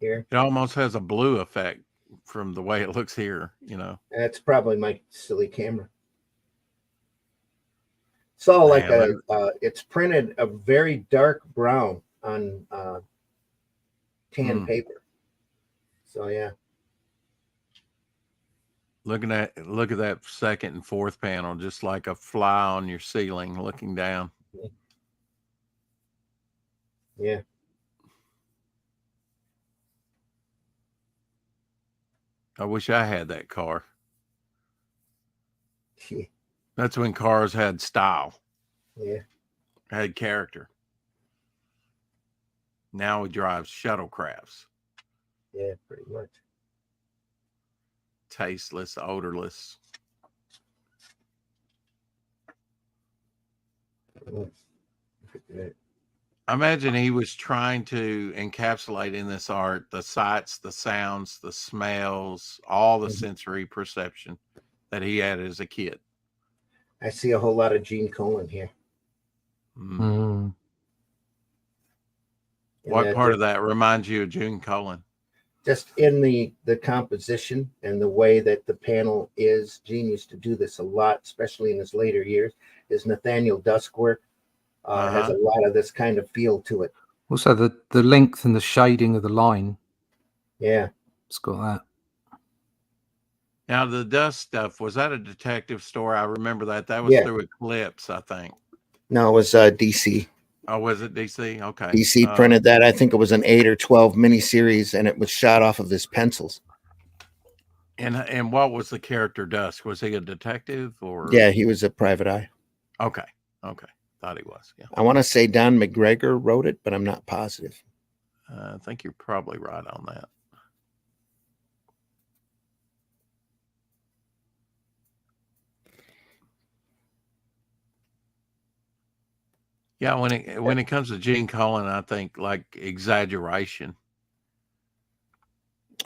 Here.
It almost has a blue effect from the way it looks here, you know.
That's probably my silly camera. It's all like it's printed a very dark brown on tan paper. So yeah.
Look at that second and fourth panel, just like a fly on your ceiling looking down.
Yeah.
I wish I had that car.
Yeah.
That's when cars had style.
Yeah.
Had character. Now he drives shuttlecrafts.
Yeah, pretty much.
Tasteless, odorless. I imagine he was trying to encapsulate in this art the sights, the sounds, the smells, all the sensory perception that he had as a kid.
I see a whole lot of Gene Colan here.
What part of that reminds you of Gene Colan?
Just in the composition and the way that the panel is. Gene used to do this a lot, especially in his later years. His Nathaniel Dusk work has a lot of this kind of feel to it.
Also, the length and the shading of the line.
Yeah.
It's got that.
Now, the Dust stuff, was that a detective story? I remember that. That was through Eclipse, I think.
No, it was DC.
Oh, was it DC? Okay.
DC printed that. I think it was an 8 or 12 miniseries, and it was shot off of his pencils.
And what was the character Dusk? Was he a detective or?
Yeah, he was a private eye.
Okay. Thought he was. Yeah.
I want to say Don McGregor wrote it, but I'm not positive.
I think you're probably right on that. Yeah, when it comes to Gene Colan, I think like exaggeration.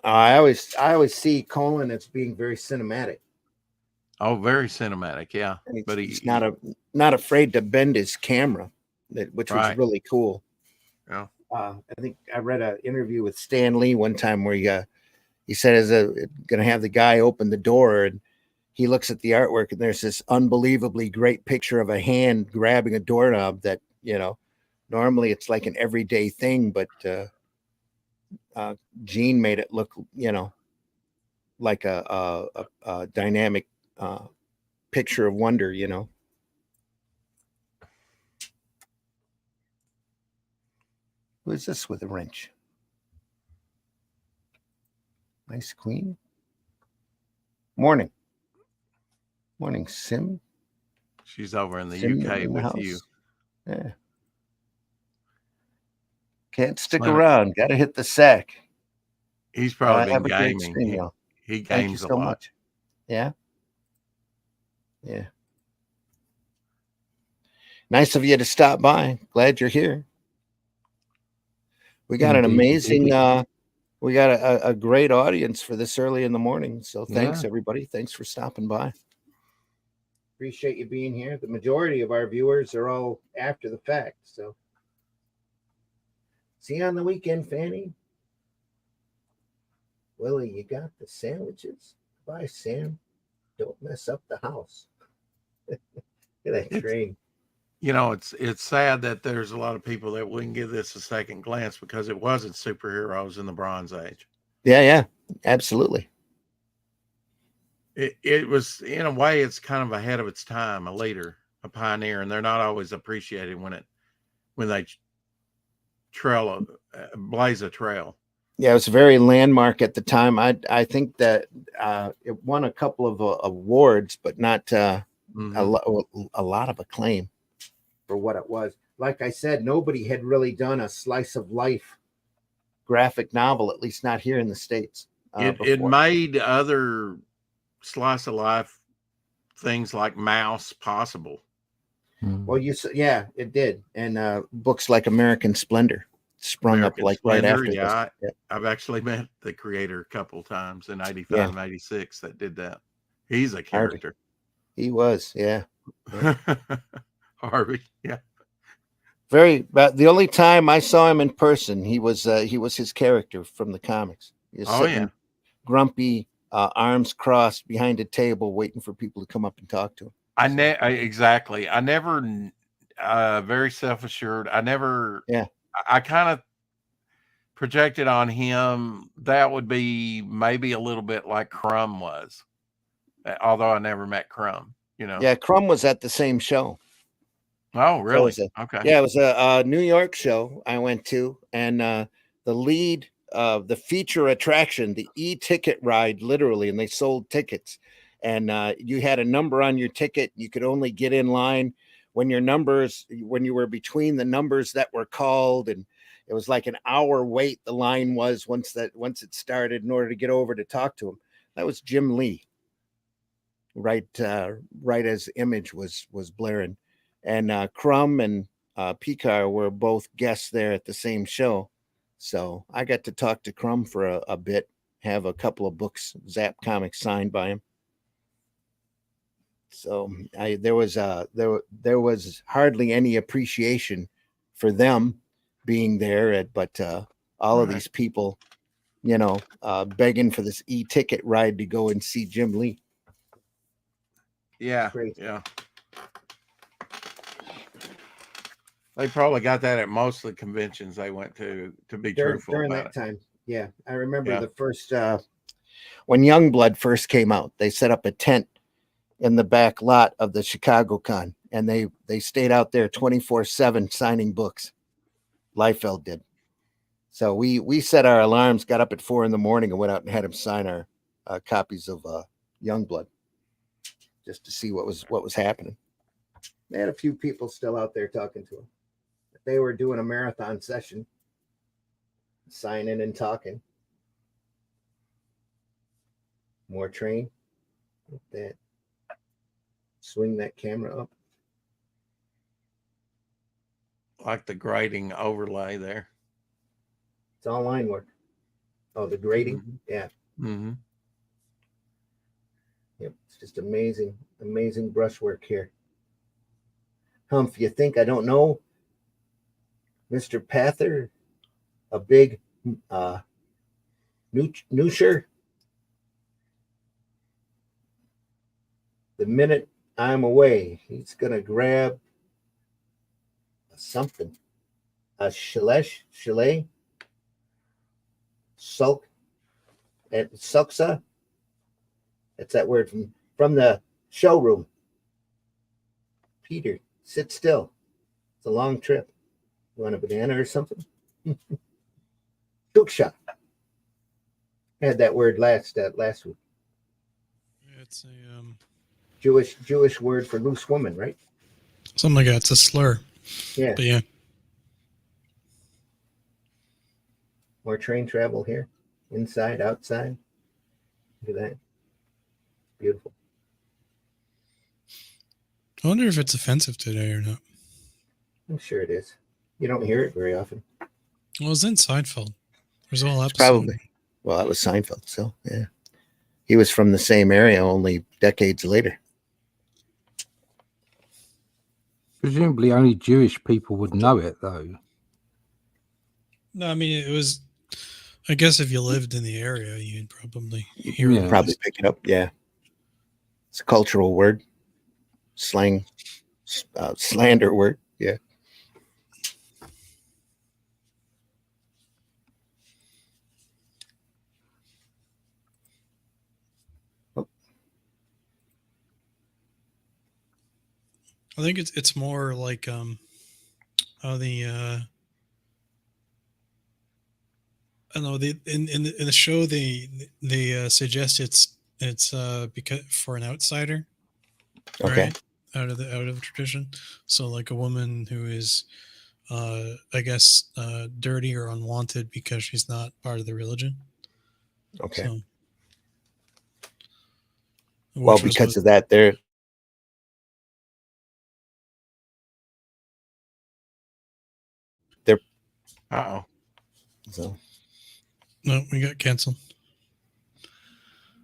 I always see Colan as being very cinematic.
Oh, very cinematic, yeah.
But he's not afraid to bend his camera, which was really cool.
Yeah.
I think I read an interview with Stan Lee one time where he said is going to have the guy open the door, and he looks at the artwork, and there's this unbelievably great picture of a hand grabbing a doorknob that, normally it's like an everyday thing, but Gene made it look, like a dynamic picture of wonder, Who is this with a wrench? Nice queen. Morning, Sim.
She's over in the
Sim
UK
in the
with
house.
you.
Yeah. Can't stick around. Got to hit the sack.
He's probably been
have a great
gaming.
stream,
He games
Thank you so
a lot.
much. Yeah. Yeah. Nice of you to stop by. Glad you're here. We got an amazing, we got a great audience for this early in the morning. So thanks, everybody. Thanks for stopping by. Appreciate you being here. The majority of our viewers are all after the fact. So
See you on the weekend, Fanny. Willie, you got the sandwiches? Bye, Sam. Don't mess up the house. Look at that train.
You know, it's sad that there's a lot of people that wouldn't give this a second glance because it wasn't superheroes in the Bronze Age.
Yeah, absolutely.
It was, in a way, it's kind of ahead of its time, a leader, a pioneer, and they're not always appreciated when they blaze a trail.
Yeah, it was very landmark at the time. I think that it won a couple of awards, but not a lot of acclaim for what it was. Like I said, nobody had really done a slice of life graphic novel, at least not here in the States.
It made other slice of life things like Mouse possible.
Well, it did. And books like American Splendor sprung up like right after this. Yeah.
I've actually met the creator a couple times in 85 and 86 that did that. He's a character.
He was, yeah.
Harvey, yeah.
But the only time I saw him in person, he was his character from the comics. He was sitting grumpy, arms crossed behind a table, waiting for people to come up and talk to him.
Exactly. I never, very self-assured. I kind of projected on him that would be maybe a little bit like Crumb was, although I never met Crumb. You know.
Yeah, Crumb was at the same show.
Oh, really? Okay.
Yeah, it was a New York show I went to, and the lead, the feature attraction, the e-ticket ride, literally, and they sold tickets, and you had a number on your ticket. You could only get in line when you were between the numbers that were called, and it was like an hour wait. The line was once it started in order to get over to talk to him. That was Jim Lee. Right as Image was blaring, and Crumb and Picard were both guests there at the same show. So I got to talk to Crumb for a bit, have a couple of books, Zap Comics signed by him. So there was hardly any appreciation for them being there, but all of these people, begging for this e-ticket ride to go and see Jim Lee.
Yeah, yeah. They probably got that at most of the conventions they went to be truthful
during
about
that time. Yeah, I remember the first
when Youngblood first came out. They set up a tent in the back lot of the Chicago Con, and they stayed out there 24/7 signing books. Liefeld did. So we set our alarms, got up at 4 a.m, and went out and had him sign our copies of Youngblood, just to see what was happening. They had a few people still out there talking to him. They were doing a marathon session, signing and talking. More train. Like that. Swing that camera up.
Like the grading overlay there.
It's all line work. Oh, the grading?
Mm-hmm.
Yeah.
Mm-hmm.
Yep. It's just amazing brushwork here. Humph, you think I don't know? Mr. Pather, a big Neuscher. The minute I'm away, he's going to grab something. A chalet, sulk, and suksa. That's that word from the showroom. Peter, sit still. It's a long trip. You want a banana or something? Tuksha. Had that word last week.
It's a
Jewish word for loose woman, right?
Something like that. It's a slur.
Yeah.
But yeah.
More train travel here. Inside, outside. Look at that. Beautiful.
I wonder if it's offensive today or not.
I'm sure it is. You don't hear it very often.
Well, it's in Seinfeld. There's a whole episode.
Probably. Well, that was Seinfeld, so yeah. He was from the same area, only decades later.
Presumably only Jewish people would know it, though.
No, I mean, it was, I guess if you lived in the area, you'd probably hear
Yeah.
about
Probably
this.
pick it up. Yeah. It's a cultural word, slang, slander word. Yeah.
I think it's more like how the I don't know, in the show they suggest it's because for an outsider,
Okay.
right? Out of tradition. So like a woman who is I guess dirty or unwanted because she's not part of the religion.
Okay.
So
Well,
which was
because of that, they're
Uh-oh.
so.
no, we got canceled.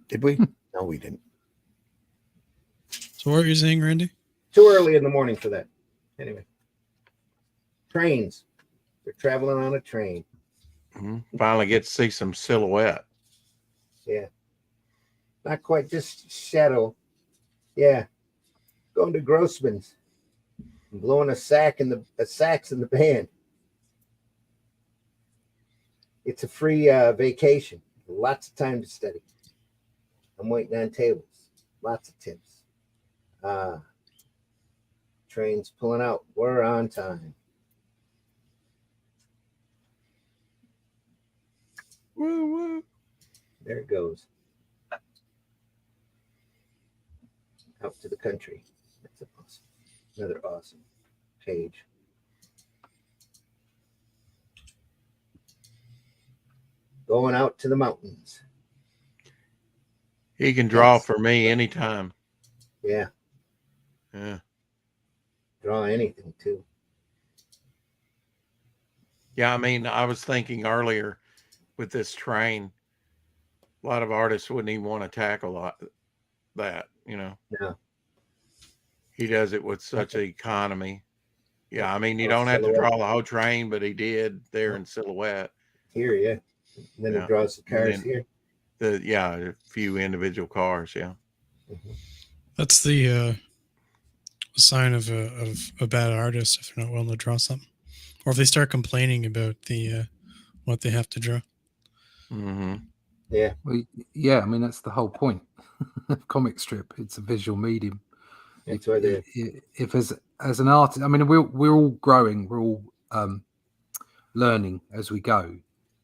Did we? No, we didn't.
So what were you saying, Randy?
Too early in the morning for that. Anyway, trains. They're traveling on a train.
Finally get to see some silhouette.
Yeah. Not quite just shadow. Yeah. Going to Grossman's. And blowing a sax in the band. It's a free vacation. Lots of time to study. I'm waiting on tables. Lots of tips. Trains pulling out. We're on time.
Woo, woo.
There it goes. Out to the country. That's awesome. Another awesome page. Going out to the mountains.
He can draw
Yes.
for me anytime.
Yeah.
Yeah.
Draw anything too.
Yeah, I mean, I was thinking earlier with this train, a lot of artists wouldn't even want to tackle that, you know.
No.
He does it with such economy. Yeah, I mean, you
Oh,
don't have to
silhouette.
draw the whole train, but he did there in silhouette.
Here, yeah. And then
Yeah.
it draws the
And
cars
then
here.
a few individual cars, yeah.
Mhm.
That's the sign of a bad artist if they're not willing to draw something, or if they start complaining about the what they have to draw.
Mm-hmm.
Yeah.
Well, yeah, I mean that's the whole point of comic strip. It's a visual medium.
That's why they're
If as an artist, I mean we're all growing, we're all learning as we go.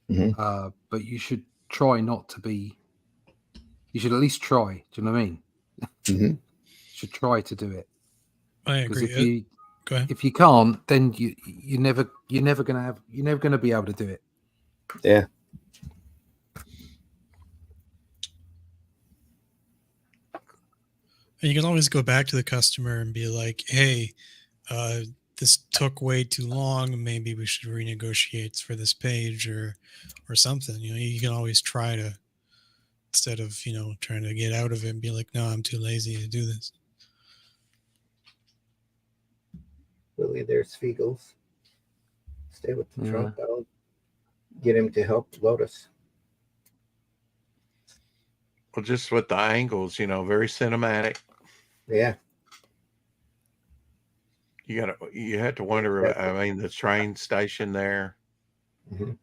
Mhm.
But you should try not to be. You should at least try. Do you know what I mean?
Mhm.
You should try to do it.
I
Because
agree. Go ahead.
if you can't, then you're never gonna be able to do it.
Yeah.
And you can always go back to the customer and be like, "Hey, this took way too long. Maybe we should renegotiate for this page or something." You know, you can always try to, instead of trying to get out of it and be like, "No, I'm too lazy to do this."
Willie, there's Fiegels. Stay with the
Yeah.
trunk. I'll get him to help Lotus.
Well, just with the angles, very cinematic.
Yeah.
You had to wonder about, I mean, the train station there,
Mhm.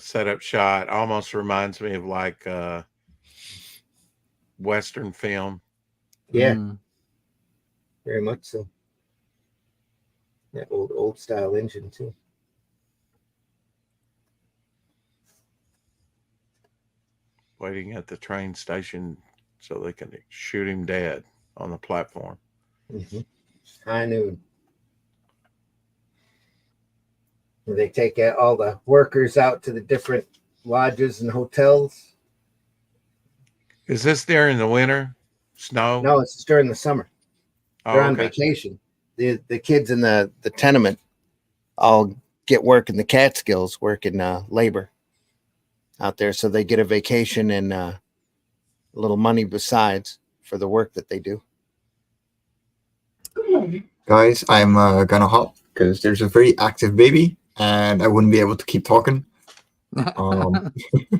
setup shot almost reminds me of like Western film.
Yeah.
Mm.
Very much so. That old style engine too.
Waiting at the train station so they can shoot him dead on the platform.
Mm-hmm. High noon. They take all the workers out to the different lodges and hotels.
Is this during the winter? Snow?
No, it's during the summer.
Oh,
They're on
okay.
vacation.
The kids in the tenement all get work in the Catskills, working labor out there, so they get a vacation and a little money besides for the work that they do.
Guys, I'm gonna hop because there's a very active baby and I wouldn't be able to keep talking.
All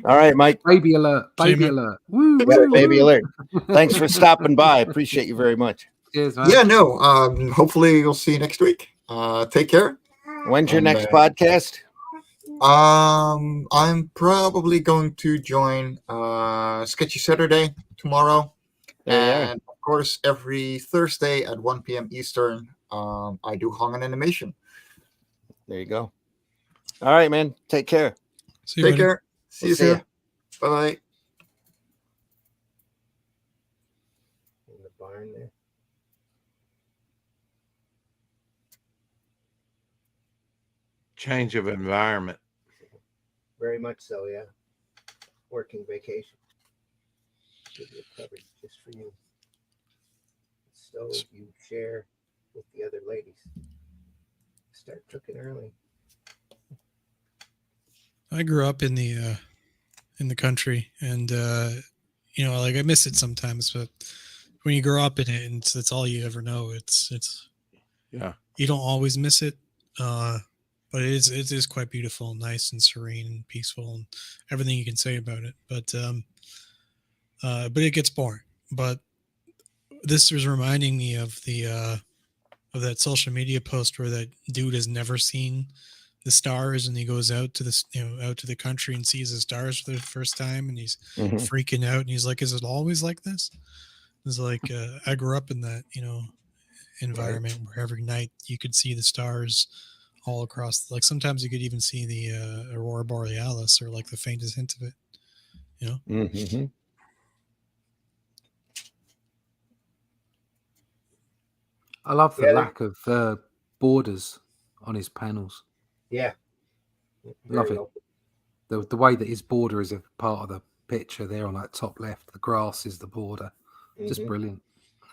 right, Mike.
Baby alert!
Same
Baby
here.
alert! Woo,
Yeah,
woo,
baby
woo.
alert. Thanks for stopping by. Appreciate you very much.
Cheers, man.
Yeah, no. Hopefully, we'll see you next week. Take care.
When's your
And,
next podcast?
I'm probably going to join Sketchy Saturday tomorrow,
There you are.
and of course, every Thursday at 1 p.m. Eastern, I do Hong and Animation.
There you go. All right, man. Take care.
See you,
Take
buddy.
care. See
We'll
you
see ya.
soon. Bye bye.
In the barn there.
Change of environment.
Very much so, yeah. Working vacation. Give you a coverage just for you. So you share with the other ladies. Start cooking early.
I grew up in the country, and like I miss it sometimes. But when you grow up in it, and that's all you ever know. It's
Yeah.
you don't always miss it, but it is quite beautiful, and nice, and serene, and peaceful, and everything you can say about it. But it gets boring. But this was reminding me of of that social media post where that dude has never seen the stars, and he goes out to out to the country and sees the stars for the first time, and he's
Mhm.
freaking out, and he's like, "Is it always like this?" It's like I grew up in that environment where every night you could see the stars all across. Like sometimes you could even see the aurora borealis or like the faintest hint of it.
Mm-hmm.
I love the
Yeah,
lack of borders on his panels.
Yeah.
Love
Very
it.
open.
The way that his border is a part of the picture there on that top left. The grass is the border. Just
Mhm.
brilliant.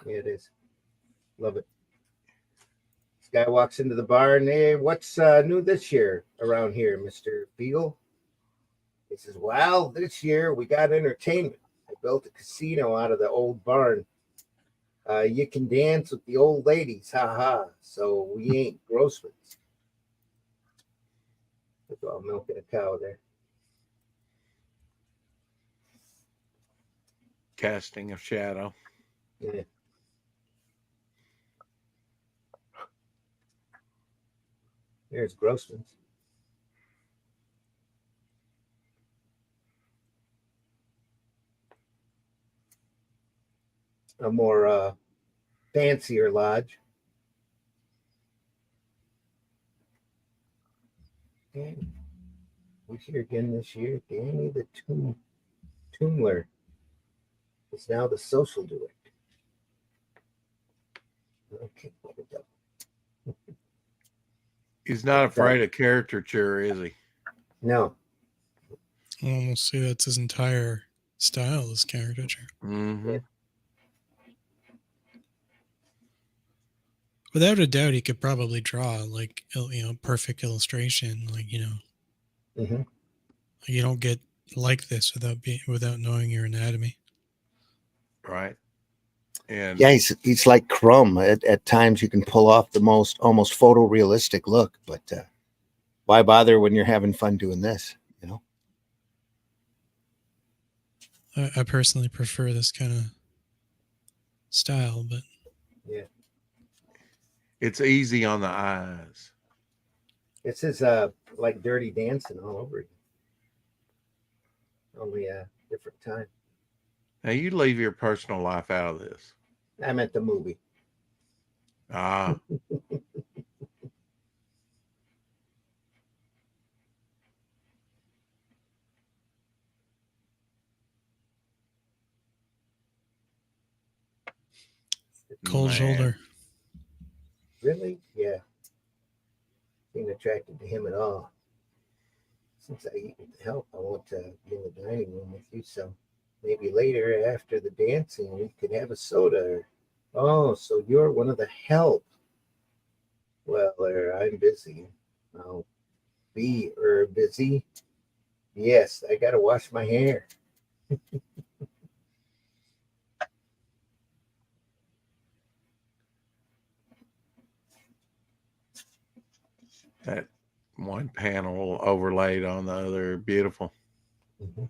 Yeah, it is. Love it. This guy walks into the barn. Hey, what's new this year around here, Mr. Beagle? He says, well, this year we got entertainment. I built a casino out of the old barn. You can dance with the old ladies, ha ha. So we ain't Grossmans. That's all milking a cow there.
Casting of shadow.
Yeah. There's Grossman's. A more fancier lodge. Danny. Who's here again this year? Danny the Toomler is now the social director. Okay, there we go.
He's not afraid of caricature, is he?
No.
I almost say that's his entire style is caricature.
Mm-hmm.
Yeah.
Without a doubt, he could probably draw like perfect illustration. Like
Mm-hmm.
you don't get like this without knowing your anatomy.
Right. And
Yeah, he's like Crumb. At times you can pull off the most almost photorealistic look, but why bother when you're having fun doing this?
I personally prefer this kind of style, but
Yeah,
it's easy on the eyes.
this is like Dirty Dancing all over again. Only a different time.
Now you leave your personal life out of this.
I meant the movie.
Ah,
cold
man.
shoulder.
Really? Yeah. Being attracted to him at all. Since I eat with the help, I want to be in the dining room with you. So maybe later after the dancing, we could have a soda. Oh, so you're one of the help. Well, I'm busy. I'll be busy. Yes, I got to wash my hair.
That one panel overlaid on the other. Beautiful.
Mhm.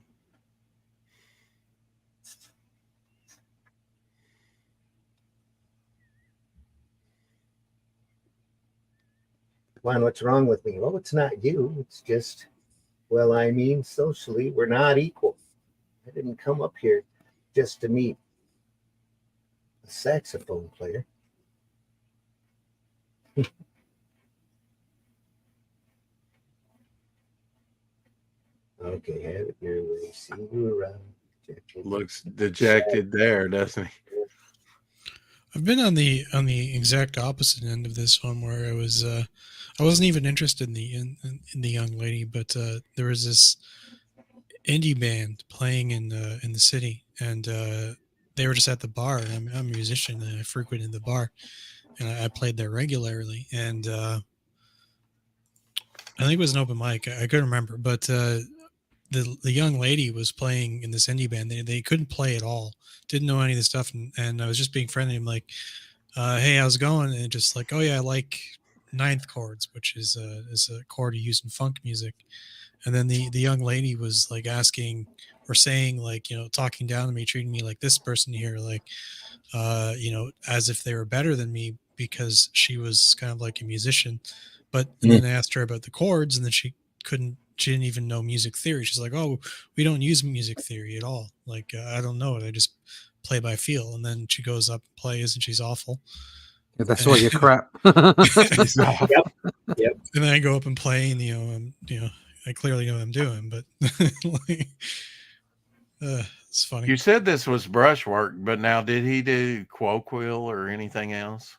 Juan, what's wrong with me? Well, it's not you. It's just, well, I mean, socially, we're not equal. I didn't come up here just to meet a saxophone player. Okay, have it your way. See you around.
Looks dejected there, doesn't he?
I've been on the exact opposite end of this one, where I wasn't even interested in the young lady, but there was this indie band playing in the city, and they were just at the bar. And I'm a musician, and I frequented the bar, and I played there regularly. And I think it was an open mic. I couldn't remember, but the young lady was playing in this indie band. They couldn't play at all, didn't know any of the stuff, and I was just being friendly. I'm like, hey, how's it going? And just like, oh yeah, I like ninth chords, which is a chord you use in funk music. And then the young lady was like asking or saying, like, talking down to me, treating me like this person here, like as if they were better than me because she was kind of like a musician. But and then I asked her about the chords, and then she didn't even know music theory. She's like, oh, we don't use music theory at all. Like, I don't know it. I just play by feel. And then she goes up and plays, and she's awful.
Yeah, that's why you're crap.
Yep.
And then I go up and play, and I clearly know what I'm doing, but like, it's funny.
You said this was brushwork, but now did he do Quoquill or anything else?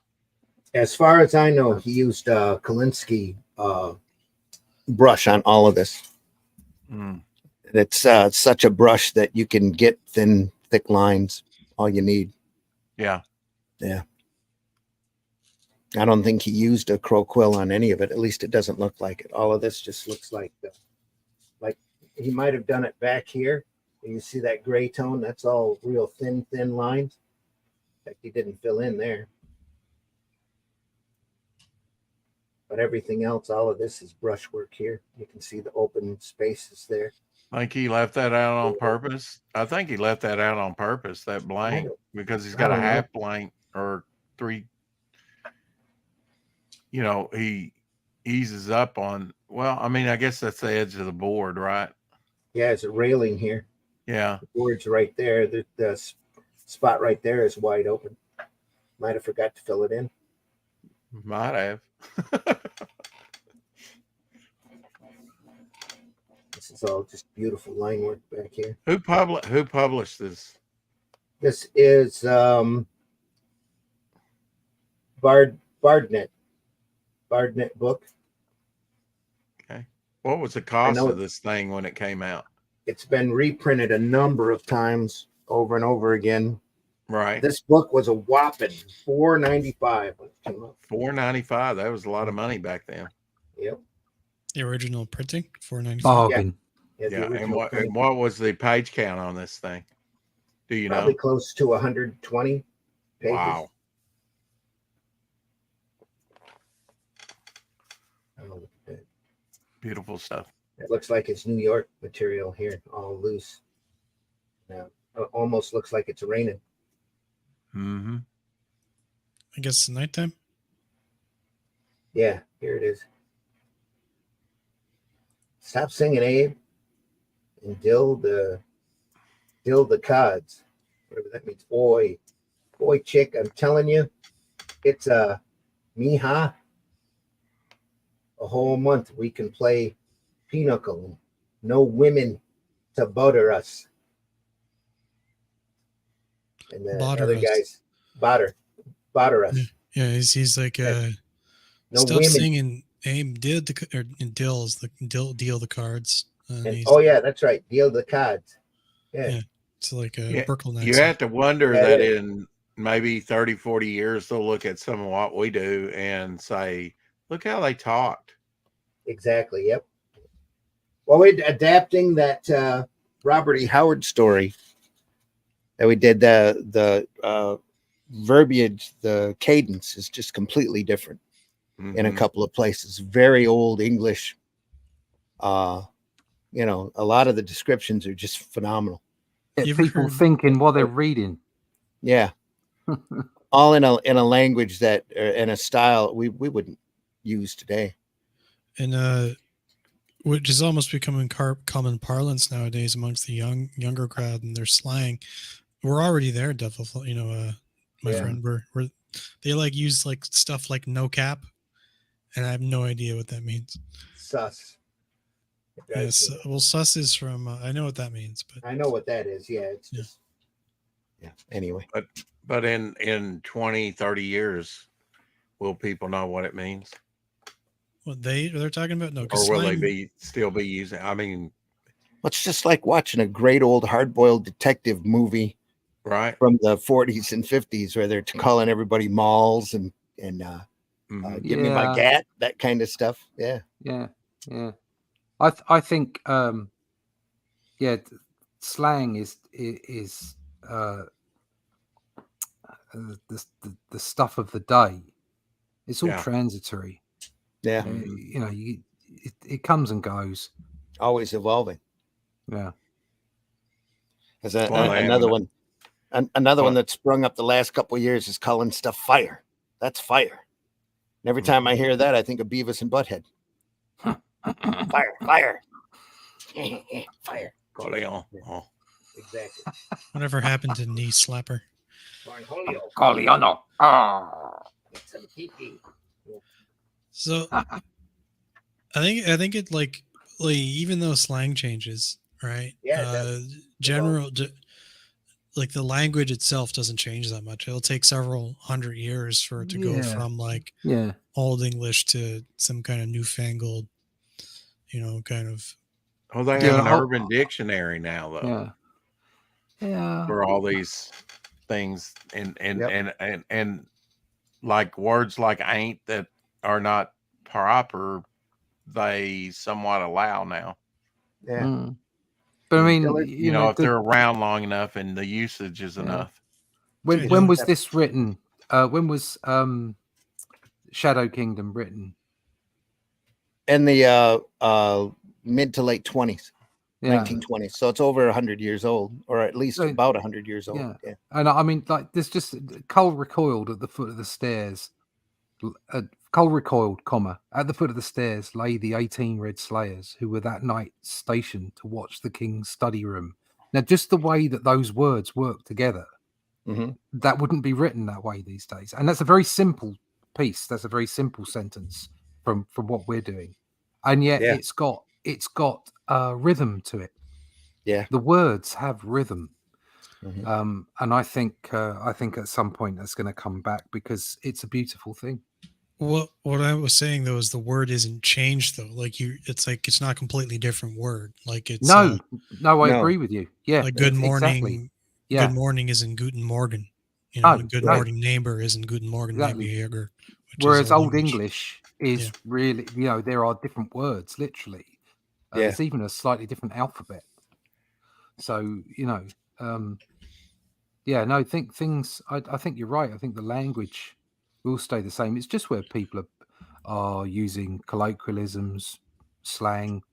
As far as I know, he used Kalinsky brush on all of this.
Mm.
It's such a brush that you can get thin, thick lines. All you need.
Yeah.
Yeah. I don't think he used a crow quill on any of it. At least it doesn't look like it. All of this just looks like he might have done it back here. You see that gray tone? That's all real thin lines. In fact, he didn't fill in there. But everything else, all of this is brushwork here. You can see the open spaces there.
I think he left that out on purpose. I think he left that out on purpose, that blank, because he's got a half blank or three. He eases up on, well, I mean, I guess that's the edge of the board, right?
Yeah, there's a railing here.
Yeah.
The board's right there. The spot right there is wide open. Might have forgot to fill it in.
Might have.
This is all just beautiful line work back here.
Who published this?
This is Bardnet book.
Okay. What was the cost of this thing when it came out?
It's been reprinted a number of times over and over again.
Right.
This book was a whopping $4.95 when it came out.
$4.95. That was a lot of money back then.
Yep.
The original printing, $4.95.
Bargain.
Yeah.
And what was the page count on this thing? Do you
Probably
know?
close to 120 pages.
Wow.
Oh,
Beautiful stuff.
it looks like it's New York material here, all loose. Now, it almost looks like it's raining.
Mm-hmm.
I guess it's nighttime.
Yeah, here it is. Stop singing, Abe, and dill the cods. Whatever that means. Boy, chick, I'm telling you, it's Miha. A whole month we can play pinochle. No women to butter us. And the
Butter
other
us.
guys, butter us.
Yeah, he's like,
No
stop
women.
singing. Aim deal the cards.
And, oh yeah, that's right. Deal the cards. Yeah.
It's like a Brooklyn.
You have to wonder
Yeah,
that
it is.
in maybe 30, 40 years, they'll look at some of what we do and say, look how they talked.
Exactly. Yep. Well, we're adapting that Robert E. Howard story that we did. The verbiage, the cadence is just completely different in a couple of places. Very old English You know, a lot of the descriptions are just phenomenal.
Get
You ever
people
heard-
thinking while they're reading.
Yeah, all in a language that in a style we wouldn't use today.
And which is almost becoming common parlance nowadays amongst the younger crowd and their slang. We're already there, Devil. My friend, we're they like use like stuff like no cap, and I have no idea what that means.
Sus.
Yes, well, sus is from. I know what that means, but
I know what that is. Yeah, it's
Yeah.
just Anyway,
But in 20, 30 years, will people know what it means?
what they're talking about? No, 'cause
Or will they
slang-
still be using? I mean,
it's just like watching a great old hard-boiled detective movie
right?
from the 40s and 50s where they're calling everybody malls and
Mhm.
give me my gat, that kind of stuff. Yeah.
Yeah. I think slang is the stuff of the day. It's all
Yeah.
transitory.
Yeah.
You know, it comes and goes.
Always evolving.
Yeah.
There's
Well,
another one. Another one
Well-
that sprung up the last couple of years is calling stuff fire. That's fire. And every time I hear that, I think of Beavis and Butthead. Fire, fire, fire.
Corleone. Oh.
Exactly.
whatever happened to knee slapper?
Corleone.
So I think it like even though slang changes, right?
Yeah, it does.
Like the language itself doesn't change that much. It'll take several hundred years for it to go
Yeah.
from like
Yeah.
Old English to some kind of newfangled, kind of.
Oh, they
Yeah,
have an
the whole-
urban dictionary now, though,
Yeah. Yeah.
for all these things, and
Yep.
and like words like ain't that are not proper, they somewhat allow now.
Yeah.
Mm. But I mean,
Dillard,
You know, if they're around long enough and the usage is enough.
when was this written? When was Shadow Kingdom written?
In the mid to late 20s,
Yeah.
1920s. So it's over 100 years old, or at least
So-
about 100 years old.
yeah.
Yeah.
And I mean, like, there's just Cull recoiled at the foot of the stairs. Cull recoiled, at the foot of the stairs lay the 18 red slayers who were that night stationed to watch the king's study room. Now, just the way that those words work together,
Mhm.
that wouldn't be written that way these days. And that's a very simple piece. That's a very simple sentence from what we're doing, and yet
Yeah.
it's got rhythm to it.
Yeah.
The words have rhythm.
Mhm.
And I think at some point that's going to come back because it's a beautiful thing.
What I was saying though is the word isn't changed though. Like it's not a completely different word. Like it's
No, I
No.
agree with you. Yeah,
like good morning.
Exactly. Yeah.
Good morning isn't Guten Morgen.
Oh,
Good
right.
morning neighbor isn't Guten Morgen
Exactly.
neighbor.
Whereas Old English is
Yeah.
really, there are different words, literally.
Yeah.
There's even a slightly different alphabet. So, I think I think you're right. I think the language will stay the same. It's just where people are using colloquialisms, slang,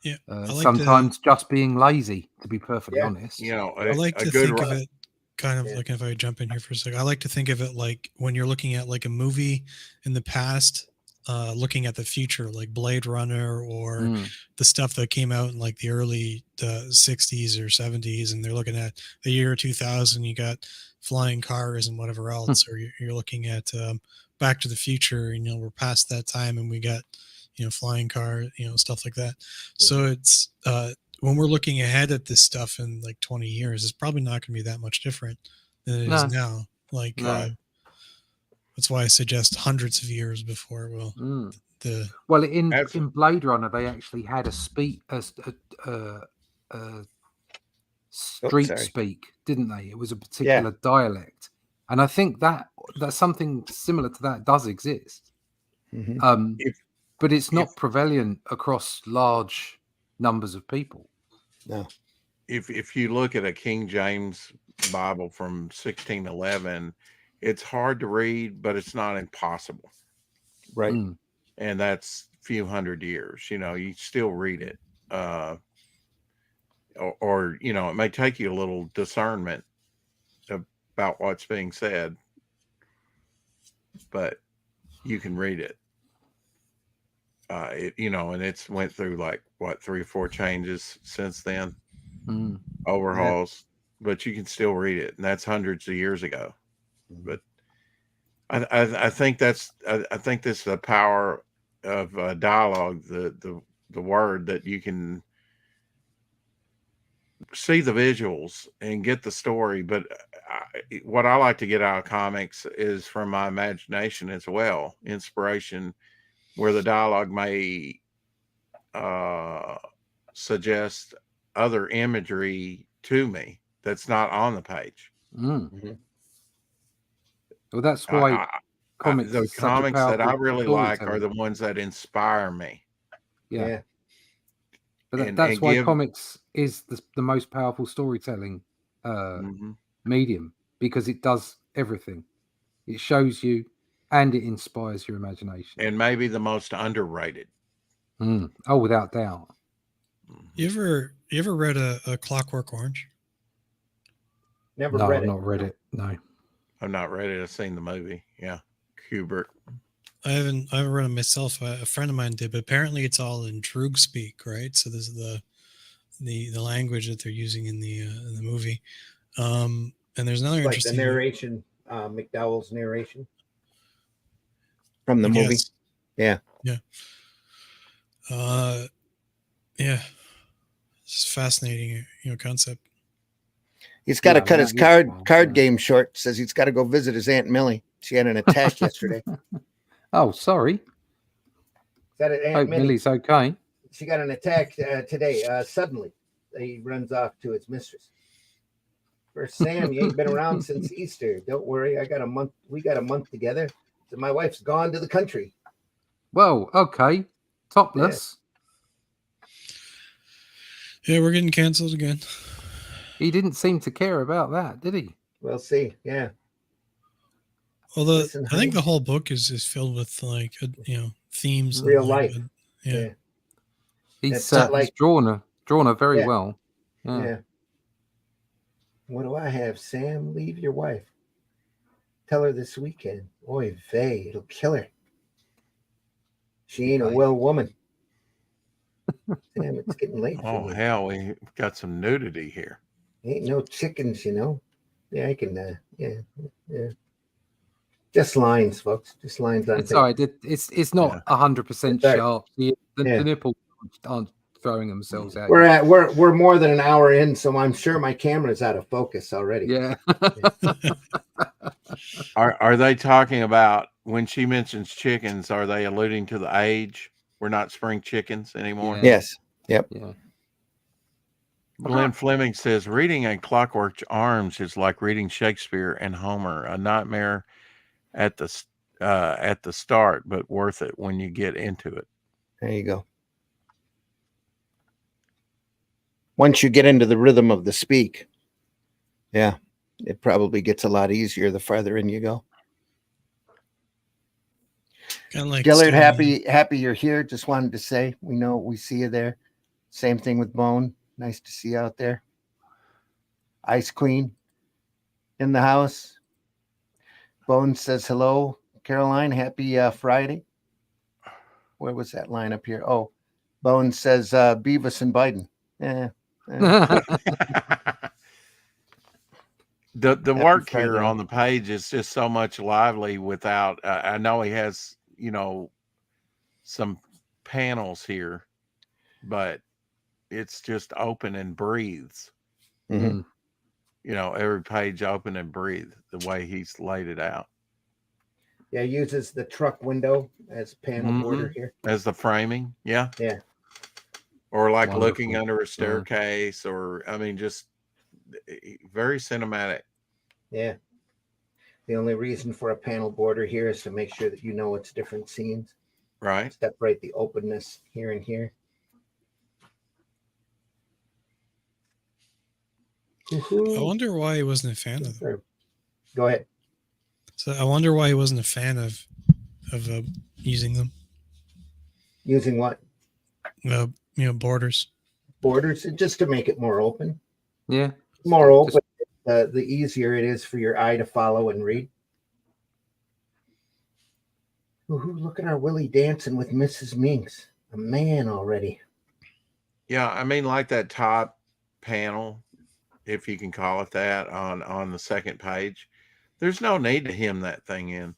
Yeah. I like
sometimes just being lazy, to be perfectly
Yeah.
honest.
You know,
I like
a
to
good
think of
ru-
it kind of like, if I jump in here for a second, I like to think of it like when you're looking at like a movie in the past, looking at the future, like Blade Runner or
Mm.
the stuff that came out in like the early 60s or 70s, and they're looking at the year 2000, you got flying cars and whatever else, or you're looking at Back to the Future, we're past that time and we got, flying car, stuff like that. So it's, when we're looking ahead at this stuff in like 20 years, it's probably not going to be that much different than it is now. Like,
No.
that's why I suggest hundreds of years before it will.
Mm.
Well,
in
Absolutely.
Blade Runner, they actually had a street
sorry.
speak, didn't they? It was a particular dialect, and I think that something similar to that does exist.
Mhm.
But it's not
if-
prevalent across large numbers of people.
No.
if you look at a King James Bible from 1611, it's hard to read, but it's not impossible.
Right.
Mm.
and that's a few hundred years. You still read it, or it may take you a little discernment about what's being said, but you can read it. And it's went through like 3 or 4 changes since then, overhauls, but you can still read it, and that's hundreds of years ago. But I think this is the power of dialogue, the word, that you can see the visuals and get the story. But what I like to get out of comics is from my imagination as well, inspiration, where the dialogue may suggest other imagery to me that's not on the page.
Well, that's why comics
the
is such a
comics that I
powerful
really like are
storytelling.
the ones that inspire me.
Yeah. But
And-
that's
and
why
give-
comics is the most powerful storytelling medium, because it does everything. It shows you and it inspires your imagination.
And maybe the most underrated.
Oh, without doubt.
You ever read a Clockwork Orange?
Never
No,
read
I've
it.
not read it. No.
I'm not ready to see the movie. Yeah. Kubrick.
I haven't read it myself. A friend of mine did, but apparently it's all in Droog speak, right? So this is the language that they're using in the movie. And there's another
Like the
interesting
narration, McDowell's narration.
From the
I
movie.
guess.
Yeah.
Yeah. It's fascinating, concept.
He's got to cut his card
yeah.
game short. Says he's got to go visit his Aunt Millie. She had an attack yesterday.
Oh, sorry.
Is that it, Aunt
Hope
Millie?
Millie's okay.
She got an attack today. Suddenly, he runs off to his mistress. First, Sam, you ain't been around since Easter. Don't worry, I got a month. We got a month together. So my wife's gone to the country.
Well, okay. Topless.
Yeah, we're getting canceled again.
He didn't seem to care about that, did he?
We'll see. Yeah.
Although
Listen,
I think
honey.
the whole book is filled with like themes,
Real
and,
life.
Yeah.
He's
It's not like-
drawn her very
Yeah.
well.
Yeah. What do I have, Sam? Leave your wife. Tell her this weekend. Oy vey, it'll kill her. She ain't a well woman. Sam, it's getting late
Oh,
for me.
hell, we got some nudity here.
Ain't no chickens, Yeah, I can. Yeah. Just lines, folks. Just lines on
It's
paper.
all right. It's not 100%
It's all right.
sharp. The
Yeah.
nipples aren't throwing themselves out.
We're more than an hour in, so I'm sure my camera's out of focus already.
Yeah.
Are they talking about, when she mentions chickens, are they alluding to the age? We're not spring chickens anymore.
Yeah.
Yes. Yep.
Yeah.
Glenn Fleming says reading A Clockwork Orange is like reading Shakespeare and Homer, a nightmare at the start, but worth it when you get into it.
There you go. Once you get into the rhythm of the speak, yeah, it probably gets a lot easier the farther in you go.
Kind of like
Gillard,
studying-
happy you're here. Just wanted to say, we see you there. Same thing with Bone. Nice to see you out there. Ice Queen in the house. Bone says hello. Caroline, happy Friday. Where was that line up here? Oh, Bone says Beavis and Biden.
The work
Friday.
here on the page is just so much lively without, I know he has, some panels here, but it's just open and breathes.
Mhm.
Every page open and breathe the way he's laid it out.
Yeah, uses the truck window as panel border here.
As the framing. Yeah.
Yeah.
Or like
Wonderful.
looking under a staircase, or, just very cinematic.
Yeah. The only reason for a panel border here is to make sure that it's different scenes.
Right.
Separate the openness here and here.
I wonder why he wasn't a fan of them.
Go ahead.
So I wonder why he wasn't a fan of using them.
Using what?
Borders.
Borders, just to make it more open.
Yeah.
More
Just-
open, the easier it is for your eye to follow and read. Ooh, look at our Willie dancing with Mrs. Minx. A man already.
Yeah, I mean, like that top panel, if you can call it that, on the second page. There's no need to hem that thing in.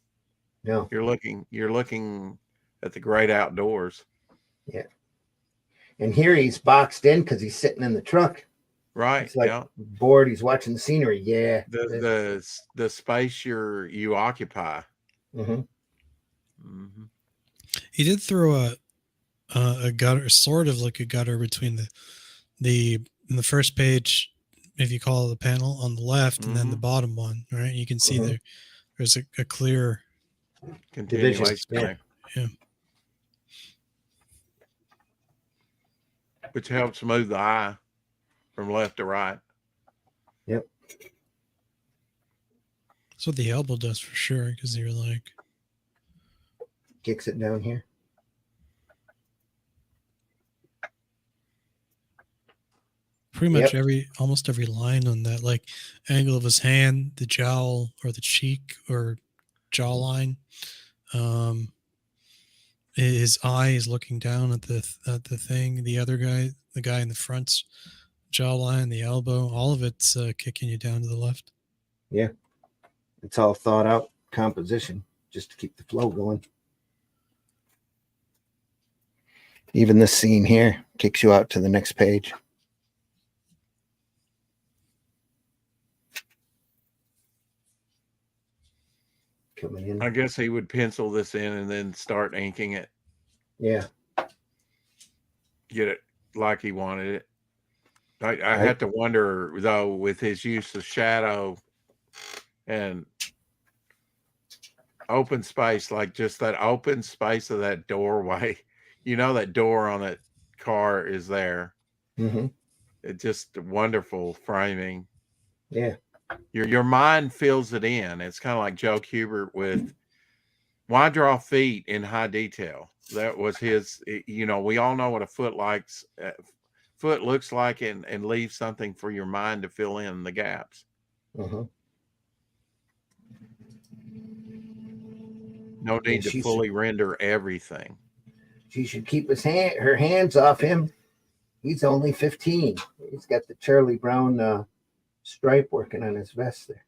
No.
You're looking at the great outdoors.
Yeah. And here he's boxed in because he's sitting in the truck.
Right.
It's like
yeah.
bored. He's watching the scenery. Yeah.
The space you occupy.
Mm-hmm.
Mm-hmm.
He did throw a gutter, sort of like a gutter between in the first page, if you call it the panel on the left, and then the bottom one, right? You can see there's a clear
continuation
division.
Yeah.
Which helps move the eye from left to right.
Yep.
That's what the elbow does for sure, because you're like
kicks it down here.
pretty much almost every line on that, like angle of his hand, the jowl or the cheek or jawline. His eye is looking down at the thing. The other guy, the guy in the front's jawline, the elbow, all of it's kicking you down to the left.
Yeah. It's all thought out composition just to keep the flow going. Even this scene here kicks you out to the next page. Coming in.
I guess he would pencil this in and then start inking it.
Yeah.
Get it like he wanted it. I had to wonder, though, with his use of shadow and open space, like just that open space of that doorway. That door on that car is there.
Mm-hmm.
It's just wonderful framing.
Yeah.
Your mind fills it in. It's kind of like Joe Kubert with Why Draw Feet in High Detail. That was his, we all know what a foot looks like and leave something for your mind to fill in the gaps.
Uh-huh.
No need to fully render everything.
She should keep her hands off him. He's only 15. He's got the Charlie Brown stripe working on his vest there.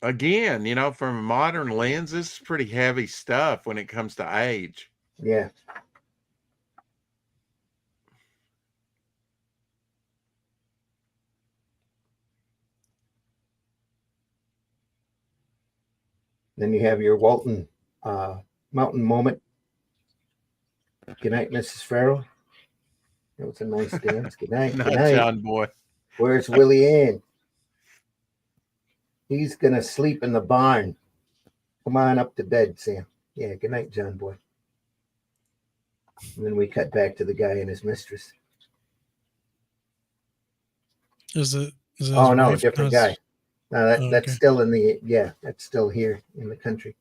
Again, from a modern lens, this is pretty heavy stuff when it comes to age.
Yeah. Then you have your Walton mountain moment. Good night, Mrs. Farrell. That was a nice dance. Good night. Good night,
John Boy.
Where's Willie Ann? He's going to sleep in the barn. Come on up to bed, Sam. Yeah, good night, John Boy. And then we cut back to the guy and his mistress.
Is it
Oh, no, different guy. No, that's
okay.
still that's still here in the country.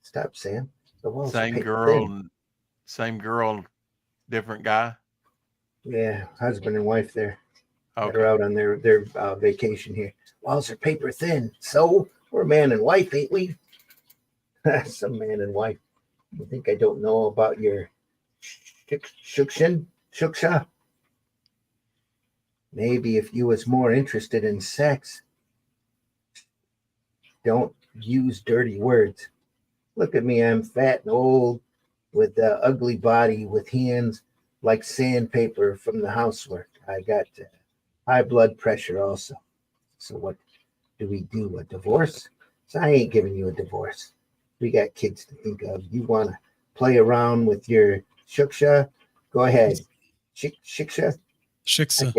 Stop, Sam. The walls are paper thin.
Same girl, different guy.
Yeah, husband and wife there.
Okay.
They're out on their vacation here. Walls are paper thin. So we're man and wife, ain't we? Some man and wife. You think I don't know about your shuksha? Maybe if you was more interested in sex. Don't use dirty words. Look at me, I'm fat and old with an ugly body with hands like sandpaper from the housework. I got high blood pressure also. So what do we do? A divorce? So I ain't giving you a divorce. We got kids to think of. You want to play around with your shuksha? Go ahead. Shiksha?
Shiksa.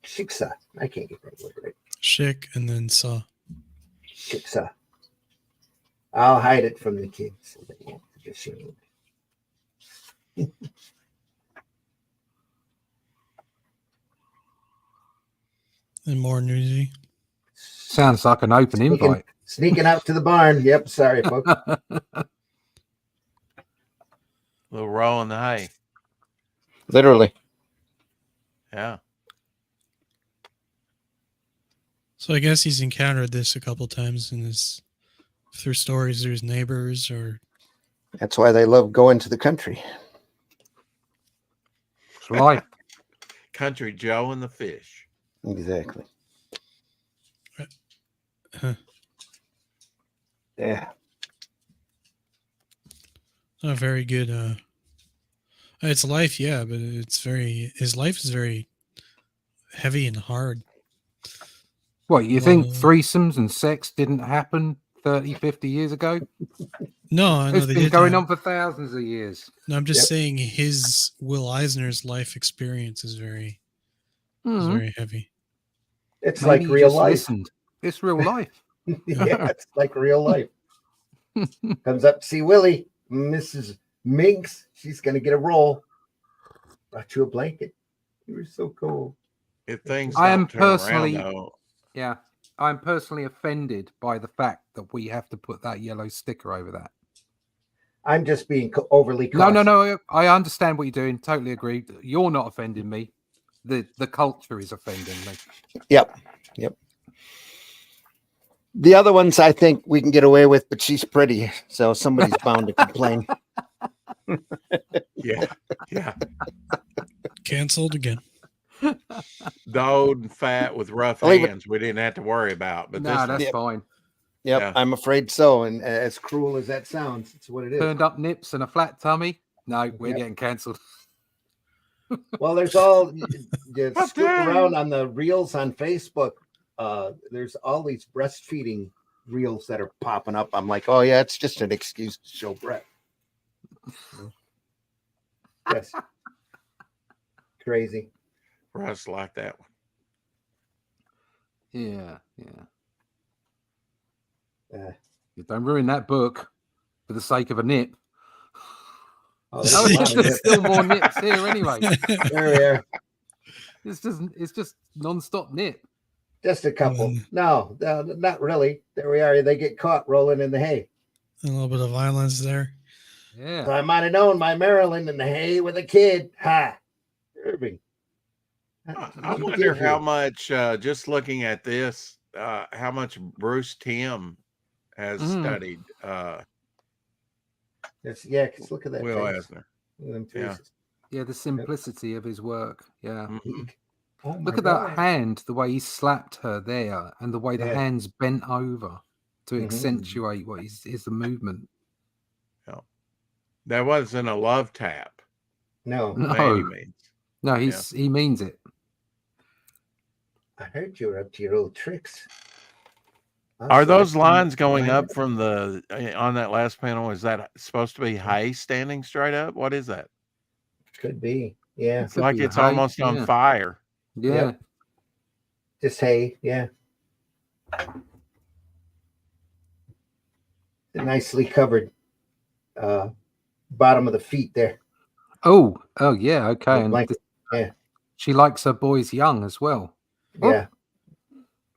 Shiksa. I can't get that word right.
Shik and then saw.
Shiksa. I'll hide it from the kids so they won't be ashamed.
And more nudity.
Sounds like an open invite.
Sneaking out to the barn. Yep. Sorry, folks.
Little roll in the hay.
Literally.
Yeah.
So I guess he's encountered this a couple times in his through stories through his neighbors or
That's why they love going to the country.
It's life.
Country Joe and the fish.
Exactly.
Huh.
Yeah.
a very good. It's life, yeah, but his life is very heavy and hard.
What, you
A
think
lot of-
threesomes and sex didn't happen 30, 50 years ago?
No, I know
It's
they
been
did
going
that.
on for thousands of years.
No, I'm just
Yep.
saying his Will Eisner's life experience is very heavy.
It's
Maybe
like
you
real
just
life.
listened. It's real life.
Yeah, it's like real life. Comes up to see Willie, Mrs. Minx. She's gonna get a roll. Brought you a blanket. You were so cool.
If things
I
don't
am
turn around,
personally-
though,
Yeah. I'm personally offended by the fact that we have to put that yellow sticker over that.
I'm just being overly
No,
cautious.
no. I understand what you're doing. Totally agree. You're not offending me. The culture is offending me.
Yep. The other ones I think we can get away with, but she's pretty, so somebody's bound to complain.
yeah.
Canceled again.
The old and fat with rough
Leave it.
hands we didn't have to worry about. But
No,
this
that's
Yep.
fine.
Yep,
Yeah.
I'm afraid so. And as cruel as that sounds, it's what it is.
Turned up nips and a flat tummy. No, we're
Yep.
getting cancelled.
Well, there's all you
But
scoop
then-
around on the reels on Facebook. There's all these breastfeeding reels that are popping up.
I'm like, oh yeah, it's just an excuse to show breath.
Yes. Crazy.
Russ like that one.
Yeah.
Uh,
You don't ruin that book for the sake of a nip.
oh,
Oh,
there's a lot of
there's
nips.
still more nips here anyway.
There we are.
It's just non-stop nip.
Just a couple.
Mm.
No, not really. There we are. They get caught rolling in the hay.
A little bit of violence there.
Yeah.
So I might have known my Maryland in the hay with a kid. Ha. Irving.
I wonder how much, just looking at this, how much Bruce Timm has studied
Yeah, because look at that.
Will
face.
Eisner.
Look at them
Yeah.
faces.
Yeah, the simplicity of his work. Yeah.
Mhm.
Oh my
Look at
God.
that hand, the way he slapped her there, and the way the
Yeah.
hand's bent over to
Mhm.
accentuate what is the movement.
That wasn't a love tap
No,
by any
No,
means.
no, he means it.
I heard you were up to your old tricks.
Are those
Also,
lines going
line
up from the on that last panel? Is that supposed to be hay standing straight up? What is that?
Could be. Yeah.
It's like
be
it's
hay,
almost on
yeah.
fire.
Yeah.
Yep. Just hay. Yeah. Nicely covered. Bottom of the feet there.
Oh, yeah. Okay.
The
And
blanket. Yeah.
she likes her boys young as well.
Yeah.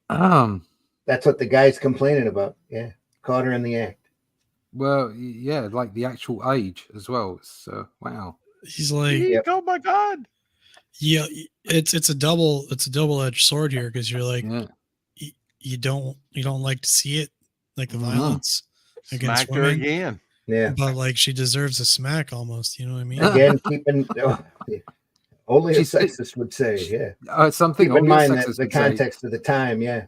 That's
That's what the guy's complaining about. Yeah. Caught her in the act.
well, yeah, like the actual age as well. It's wow.
He's like,
Yep.
Oh my God.
yeah, it's a double-edged sword here because you're like,
Yeah.
you don't like to see it, like the
Mhm.
violence against
Smacked her
women,
again.
Yeah.
but like she deserves a smack almost. You know what I mean?
Again, keeping only a
She's-
sexist would say. Yeah.
Something
Keep in
only a
mind that
sexist
the
would say.
context of the time. Yeah.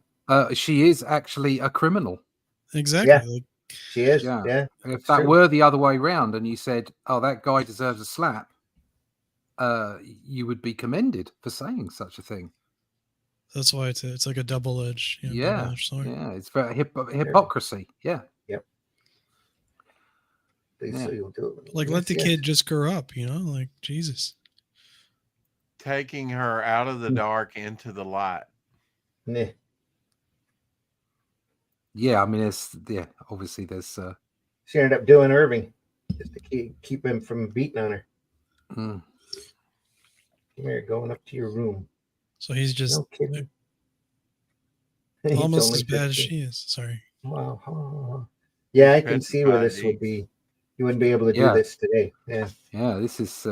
She is actually a criminal.
Exactly.
Yeah.
Like,
She is.
Yeah.
Yeah.
If that
true.
were the other way round and you said, oh, that guy deserves a slap, you would be commended for saying such a thing.
that's why it's like a double-edged,
Yeah.
double-edged sword.
Yeah. It's very hypocrisy. Yeah.
They
Yeah.
say you'll do it.
Like, let the kid just grow up. Like Jesus.
Taking her out of the dark into the light.
Nah.
Yeah. I mean, obviously there's,
She ended up doing Irving just to keep him from beating on her.
mm,
Come here, going up to your room.
So he's just
No kidding. He's
almost
only
as bad as
15.
she is. Sorry.
Wow. Yeah, I can see where this would
Petrified
be. You wouldn't be able to do
Yeah.
this today. Yeah.
Yeah, this is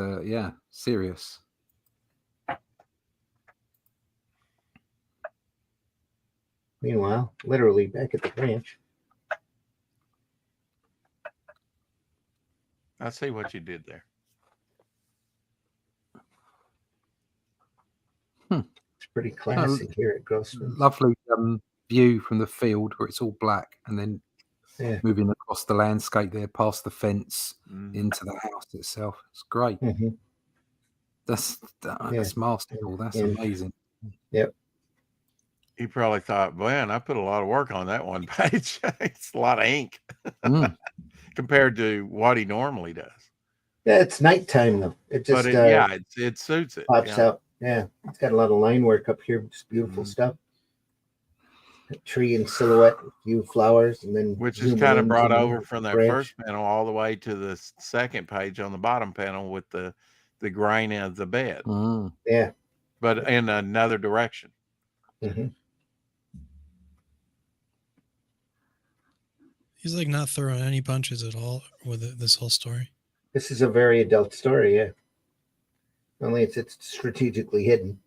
serious.
Meanwhile, literally back at the ranch.
I see what you did there.
It's pretty classic here at Grossman's.
Lovely view from the field where it's all black, and then moving across the landscape there, past the fence into the house itself. It's great.
Mm-hmm.
That's masterful. That's amazing.
Yep.
He probably thought, man, I put a lot of work on that one page. It's a lot of ink compared to what he normally does.
Yeah, it's nighttime though. It just
it suits it.
Pops out. Yeah, it's got a lot of line work up here. Just beautiful stuff. A tree in silhouette, a few flowers, and then
which is kind of brought over from that first panel all the way to the second page on the bottom panel with the grain of the bed.
Yeah,
but in another direction.
Mm-hmm.
He's like not throwing any punches at all with this whole story.
This is a very adult story, yeah. Only it's strategically hidden.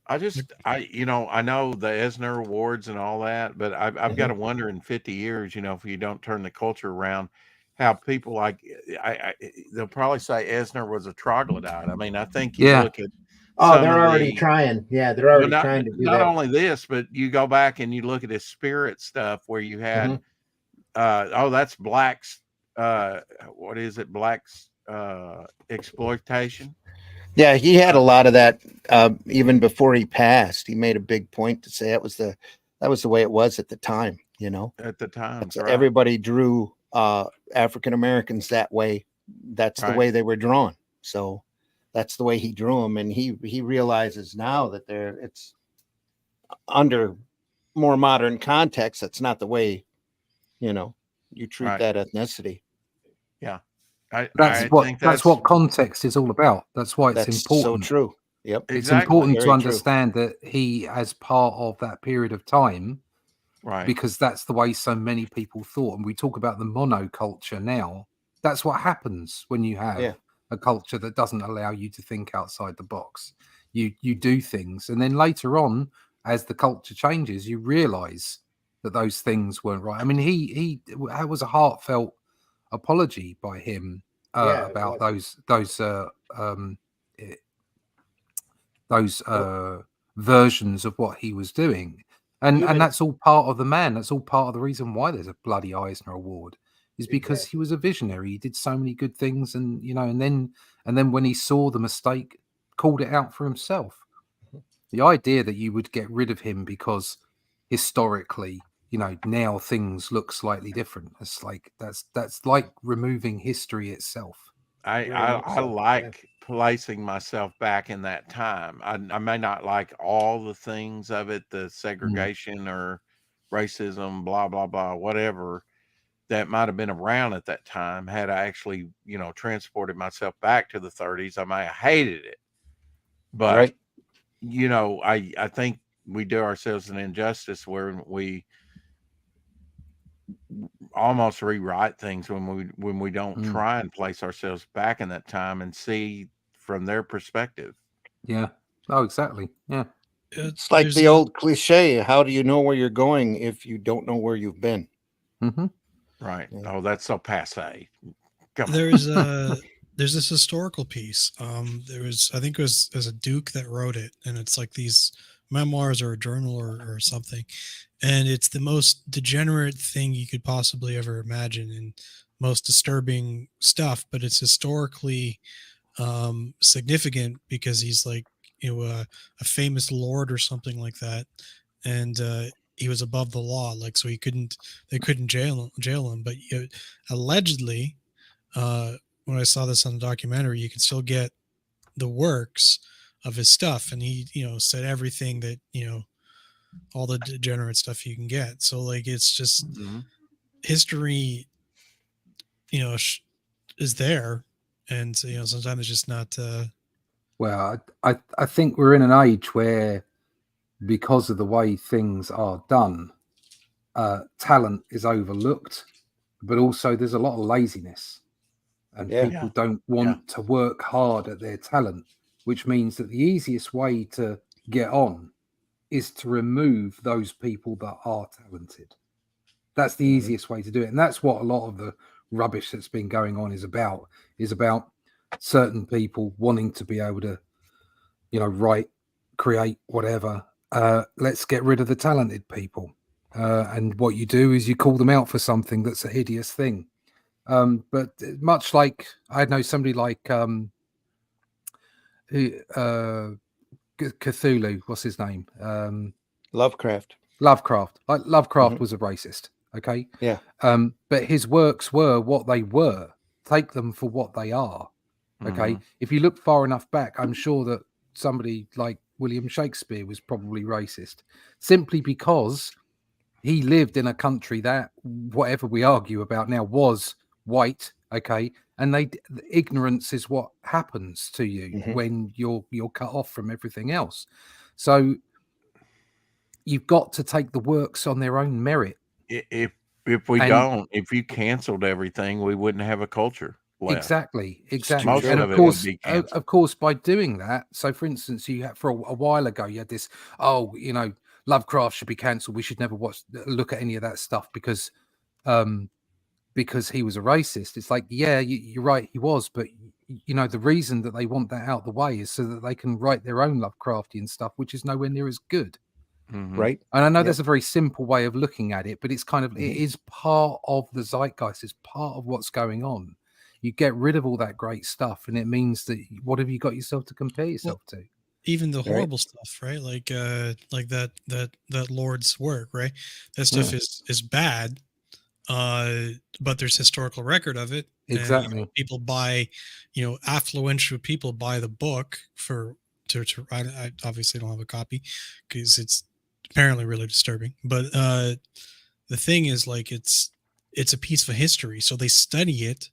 I know the Eisner Awards and all that, but I've got to wonder in 50 years, if you don't turn the culture around, how people they'll probably say Eisner was a troglodyte. I mean, I think you look at.
Oh, they're already trying. Yeah, they're already trying to do that.
Not only this, but you go back and you look at his spirit stuff where you had, that's Black's, what is it? Black's exploitation.
Yeah, he had a lot of that even before he passed. He made a big point to say that was the way it was at the time,
At the time.
Right. Everybody drew African Americans that way. That's the way they were drawn. So that's the way he drew them, and he realizes now that it's under more modern context. That's not the way, you treat that ethnicity.
Yeah.
That's what context is all about. That's why it's important.
So true. Yep.
It's important to understand that he, as part of that period of time, because that's the way so many people thought. And we talk about the monoculture now. That's what happens when you have a culture that doesn't allow you to think outside the box. You do things, and then later on, as the culture changes, you realize that those things weren't right. I mean, he was a heartfelt apology by him about those versions of what he was doing, and that's all part of the man. That's all part of the reason why there's a bloody Eisner Award, is because he was a visionary. He did so many good things, and and then when he saw the mistake, called it out for himself. The idea that you would get rid of him because historically, now things look slightly different. It's like that's like removing history itself.
I like placing myself back in that time. I may not like all the things of it, the segregation or racism, blah, blah, blah, whatever that might have been around at that time. Had I actually, transported myself back to the 30s, I might have hated it. But, I think we do ourselves an injustice where we almost rewrite things when we don't try and place ourselves back in that time and see from their perspective.
Yeah. Oh, exactly. Yeah.
It's like the old cliche: how do you know where you're going if you don't know where you've been?
Mm-hmm.
Right. Yeah. Oh, that's so passe.
There's this historical piece. I think it was a Duke that wrote it, and it's like these memoirs or a journal or something, and it's the most degenerate thing you could possibly ever imagine and most disturbing stuff, but it's historically significant because he's like a famous lord or something like that, and he was above the law, like so they couldn't jail him, but allegedly when I saw this on the documentary, you can still get the works of his stuff, and he said everything that all the degenerate stuff you can get. So like it's just history is there, and sometimes it's just not
well, I think we're in an age where, because of the way things are done, talent is overlooked, but also there's a lot of laziness, and
Yeah.
people don't want to work hard at their talent, which means that the easiest way to get on is to remove those people that are talented. That's the easiest way to do it. And that's what a lot of the rubbish that's been going on is about certain people wanting to be able to, write, create, whatever. Let's get rid of the talented people. And what you do is you call them out for something that's a hideous thing. But much like, I know somebody like Cthulhu, what's his name?
Lovecraft.
Lovecraft. Lovecraft was a racist. Okay.
Yeah.
But his works were what they were. Take them for what they are. Okay. If you look far enough back, I'm sure that somebody like William Shakespeare was probably racist, simply because he lived in a country that, whatever we argue about now, was white. Okay. And ignorance is what happens to you when you're cut off from everything else. So you've got to take the works on their own merit.
If you canceled everything, we wouldn't have a culture left.
Exactly.
Most
And
of it would be canceled.
of course, by doing that, so for instance, you had for a while ago, you had this, Lovecraft should be cancelled. We should never look at any of that stuff because he was a racist. It's like, yeah, you're right, he was, but the reason that they want that out of the way is so that they can write their own Lovecraftian stuff, which is nowhere near as good.
Right.
And I know there's a very simple way of looking at it, but it's kind of, it is part of the zeitgeist, it's part of what's going on. You get rid of all that great stuff, and it means that what have you got yourself to compare yourself to?
Even the horrible stuff, right? Like that Lord's work, right? That stuff is bad, but there's historical record of it.
Exactly.
And, people buy, affluential people buy the book to I obviously don't have a copy because it's apparently really disturbing. But the thing is, like, it's a piece of history, so they study it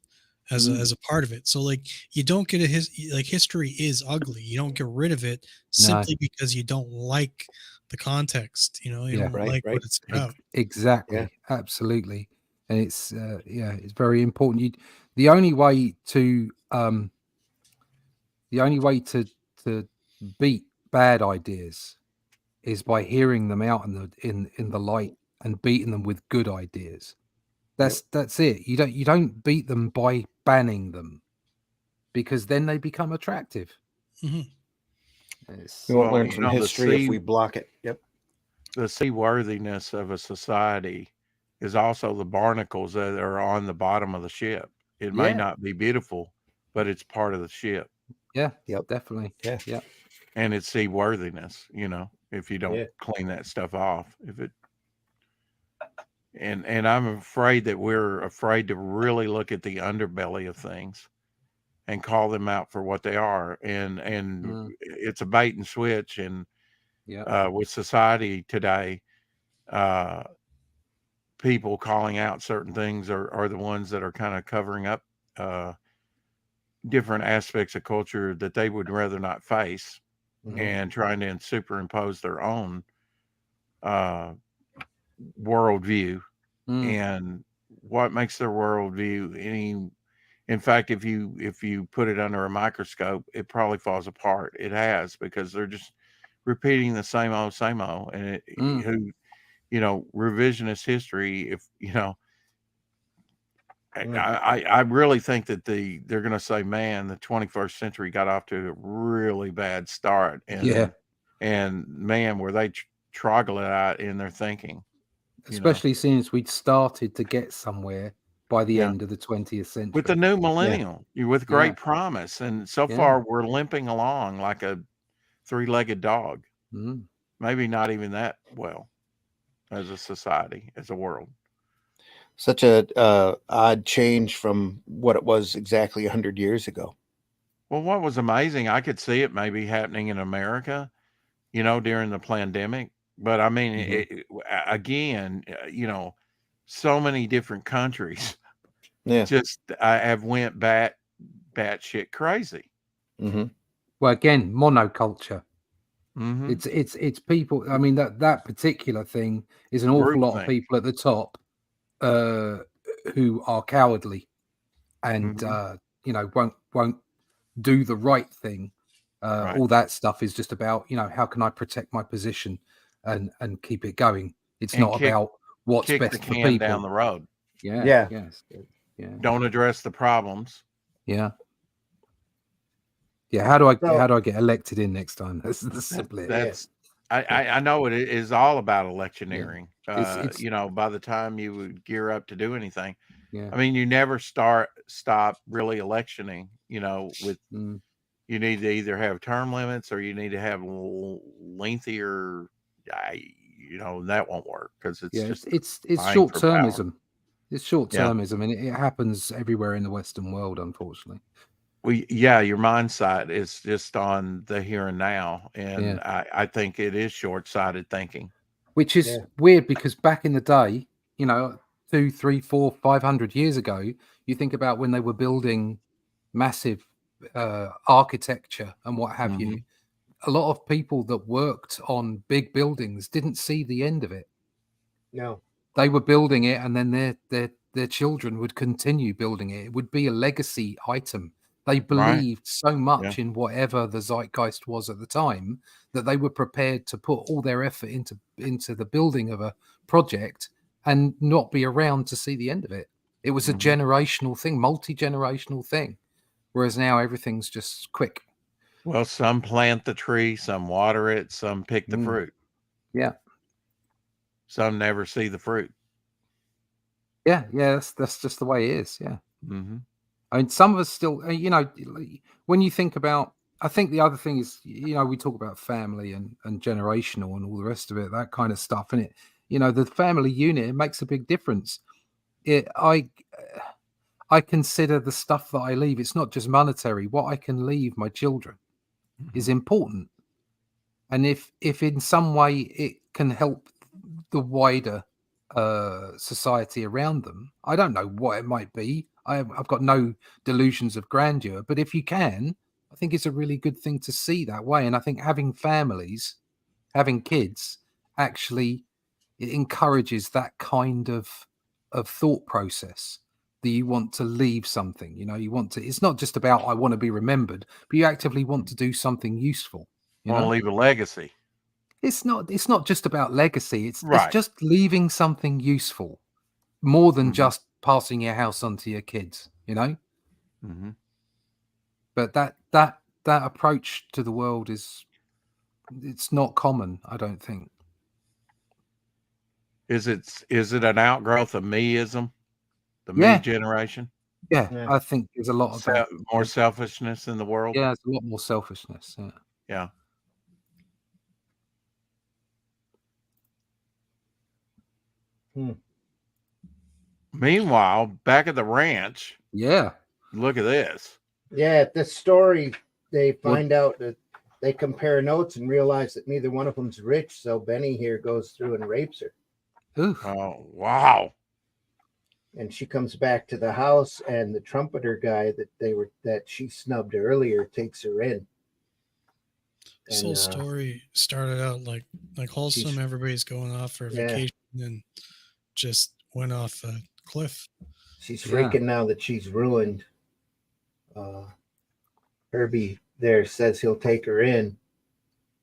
as a part of it. So, like, you don't get history is ugly. You don't get rid of it simply because you don't like the context. You don't like what it's about.
Exactly. Yeah. Absolutely. And it's it's very important. The only way to beat bad ideas is by hearing them out in the light and beating them with good ideas. That's it. You don't beat them by banning them, because then they become attractive.
We won't learn from history if we block it. Yep.
The seaworthiness of a society is also the barnacles that are on the bottom of the ship. It may not be beautiful, but it's part of the ship.
Yeah. Yep. Definitely.
Yeah.
Yeah.
And it's seaworthiness, if you don't clean that stuff off. And I'm afraid that we're afraid to really look at the underbelly of things and call them out for what they are. And it's a bait and switch. And with society today, people calling out certain things are the ones that are kind of covering up different aspects of culture that they would rather not face, and trying to superimpose their own worldview. And what makes their worldview in fact, if you put it under a microscope, it probably falls apart. It has, because they're just repeating the same old, and revisionist history. I really think that they're going to say, man, the 21st century got off to a really bad start, and man, were they troglodyte in their thinking.
Especially since we'd started to get somewhere by the end of the 20th century.
With the new millennium, with great promise. And so far, we're limping along like a three-legged dog. Maybe not even that well as a society, as a world.
Such a odd change from what it was exactly 100 years ago.
Well, what was amazing, I could see it maybe happening in America, during the pandemic. But I mean, again, so many different countries just have went batshit crazy.
Well, again, monoculture.
Mhm.
It's people. I mean, that particular thing is an awful lot of
Groupthink.
people at the top who are cowardly and
Mhm.
won't do the right thing.
Right.
All that stuff is just about, how can I protect my position and keep it going. It's
And
not about what's
kick the
best for
can down
people.
the road.
Yeah,
Yeah.
yes, yeah,
Don't address the problems.
yeah. How do I
So-
get elected in next time? That's simply it.
That's I know it is all about electioneering.
It's-
By the time you would gear up to do anything,
Yeah.
I mean, you never stop really electioning. With
Mm.
you need to either have term limits or you need to have lengthier. That won't work because it's just
it's
vying for power.
short-termism. It's short-termism, and it happens everywhere in the Western world, unfortunately.
Well, yeah, your mindset is just on the here and now, and
Yeah.
I think it is short-sighted thinking.
Which is weird because back in the day, 2, 3, 4, 500 years ago, you think about when they were building massive architecture and what have you. A lot of people that worked on big buildings didn't see the end of it.
No.
They were building it, and then their children would continue building it. It would be a legacy item. They believed so much in whatever the zeitgeist was at the time that they were prepared to put all their effort into the building of a project and not be around to see the end of it. It was a generational thing, multi-generational thing. Whereas now everything's just quick.
Well, some plant the tree, some water it, some pick the fruit.
Yeah.
Some never see the fruit.
Yeah, that's just the way it is. Yeah.
Mm-hmm.
I mean, some of us still, when you think about, I think the other thing is, we talk about family and generational and all the rest of it, that kind of stuff. And the family unit, it makes a big difference. I consider the stuff that I leave, it's not just monetary. What I can leave my children is important. And if in some way it can help the wider society around them, I don't know what it might be. I've got no delusions of grandeur, but if you can, I think it's a really good thing to see that way. And I think having families, having kids, actually it encourages that kind of thought process that you want to leave something. You want to. It's not just about I want to be remembered, but you actively want to do something useful.
Want to leave a legacy.
It's not just about legacy. It's
Right.
just leaving something useful, more than just passing your house on to your kids.
Mm-hmm.
But that approach to the world it's not common, I don't think.
Is it an outgrowth of meism, the me
Yeah.
generation?
Yeah, I think there's a lot of that.
More selfishness in the world.
Yeah, there's a lot more selfishness.
Yeah. Meanwhile, back at the ranch,
Yeah.
look at this.
Yeah, at this story, they find out that they compare notes and realize that neither one of them's rich. So Benny here goes through and rapes her.
Oof.
Oh, wow.
And she comes back to the house, and the trumpeter guy that she snubbed earlier takes her in.
This whole story started out like wholesome. Everybody's going off for a vacation, and just went off a cliff.
She's freaking now that she's ruined. Herbie there says he'll take her in.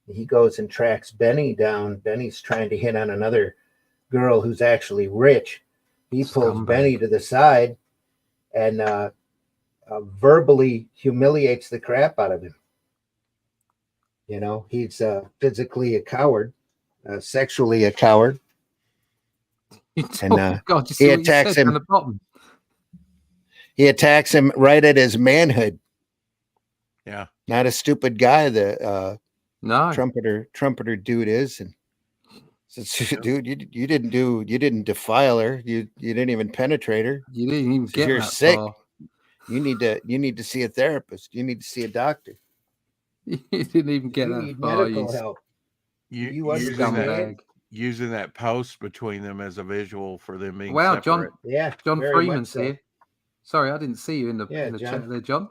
He goes and tracks Benny down. Benny's trying to hit on another girl who's actually rich. He pulls Benny to the side and verbally humiliates the crap out of him. He's physically a coward, sexually a coward. And he attacks him.
The bottom.
He attacks him right at his manhood.
Yeah,
not a stupid guy. The
no
trumpeter dude is, and says, "Dude, you didn't defile her. You didn't even penetrate her.
You didn't even get
You're
that
sick.
far.
You need to see a therapist. You need to see a doctor.
You didn't even get that
need
far.
medical help. You
understand using that post between them as a visual for them being
wow,
separate.
John Freeman's here. Sorry, I didn't see you in the chat there, John.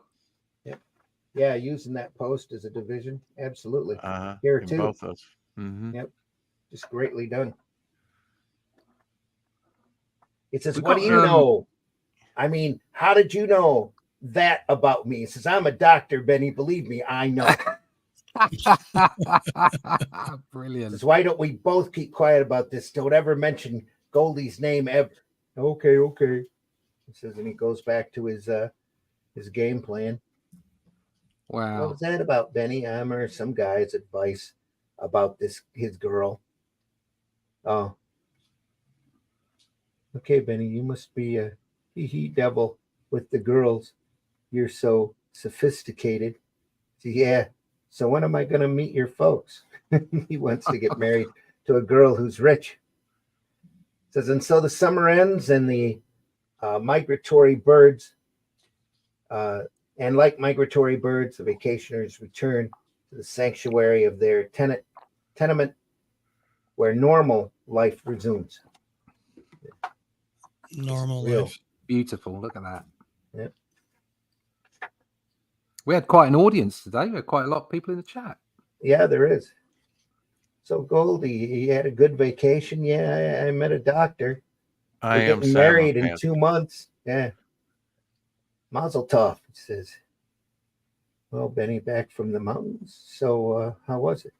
Yep. Yeah, using that post as a division. Absolutely.
Uh-huh.
Here
In
too.
both those.
Yep. Just greatly done. It says,
We
what
got
do you know? I mean, how did you know that about me? He says, I'm a doctor, Benny. Believe me, I know.
Brilliant.
Says, why don't we both keep quiet about this? Don't ever mention Goldie's name ever. Okay. He says, and he goes back to his game plan. What
Wow.
was that about, Benny? I'm or some guy's advice about his girl. Oh. Okay, Benny, you must be a he devil with the girls. You're so sophisticated. So, yeah. So when am I going to meet your folks? He wants to get married to a girl who's rich. Says, and so the summer ends and the migratory birds, and like migratory birds, the vacationers return to the sanctuary of their tenement where normal life resumes.
Normal
Real.
life.
Beautiful. Look at that.
Yep.
We had quite an audience today. We had quite a lot of people in the chat.
Yeah, there is. So Goldie, he had a good vacation. Yeah, I met a doctor.
I
We're
am
getting
sad I'm
married in
past
2 months. Yeah. Mazel tov, he says. Well, Benny, back from the mountains. So how was it?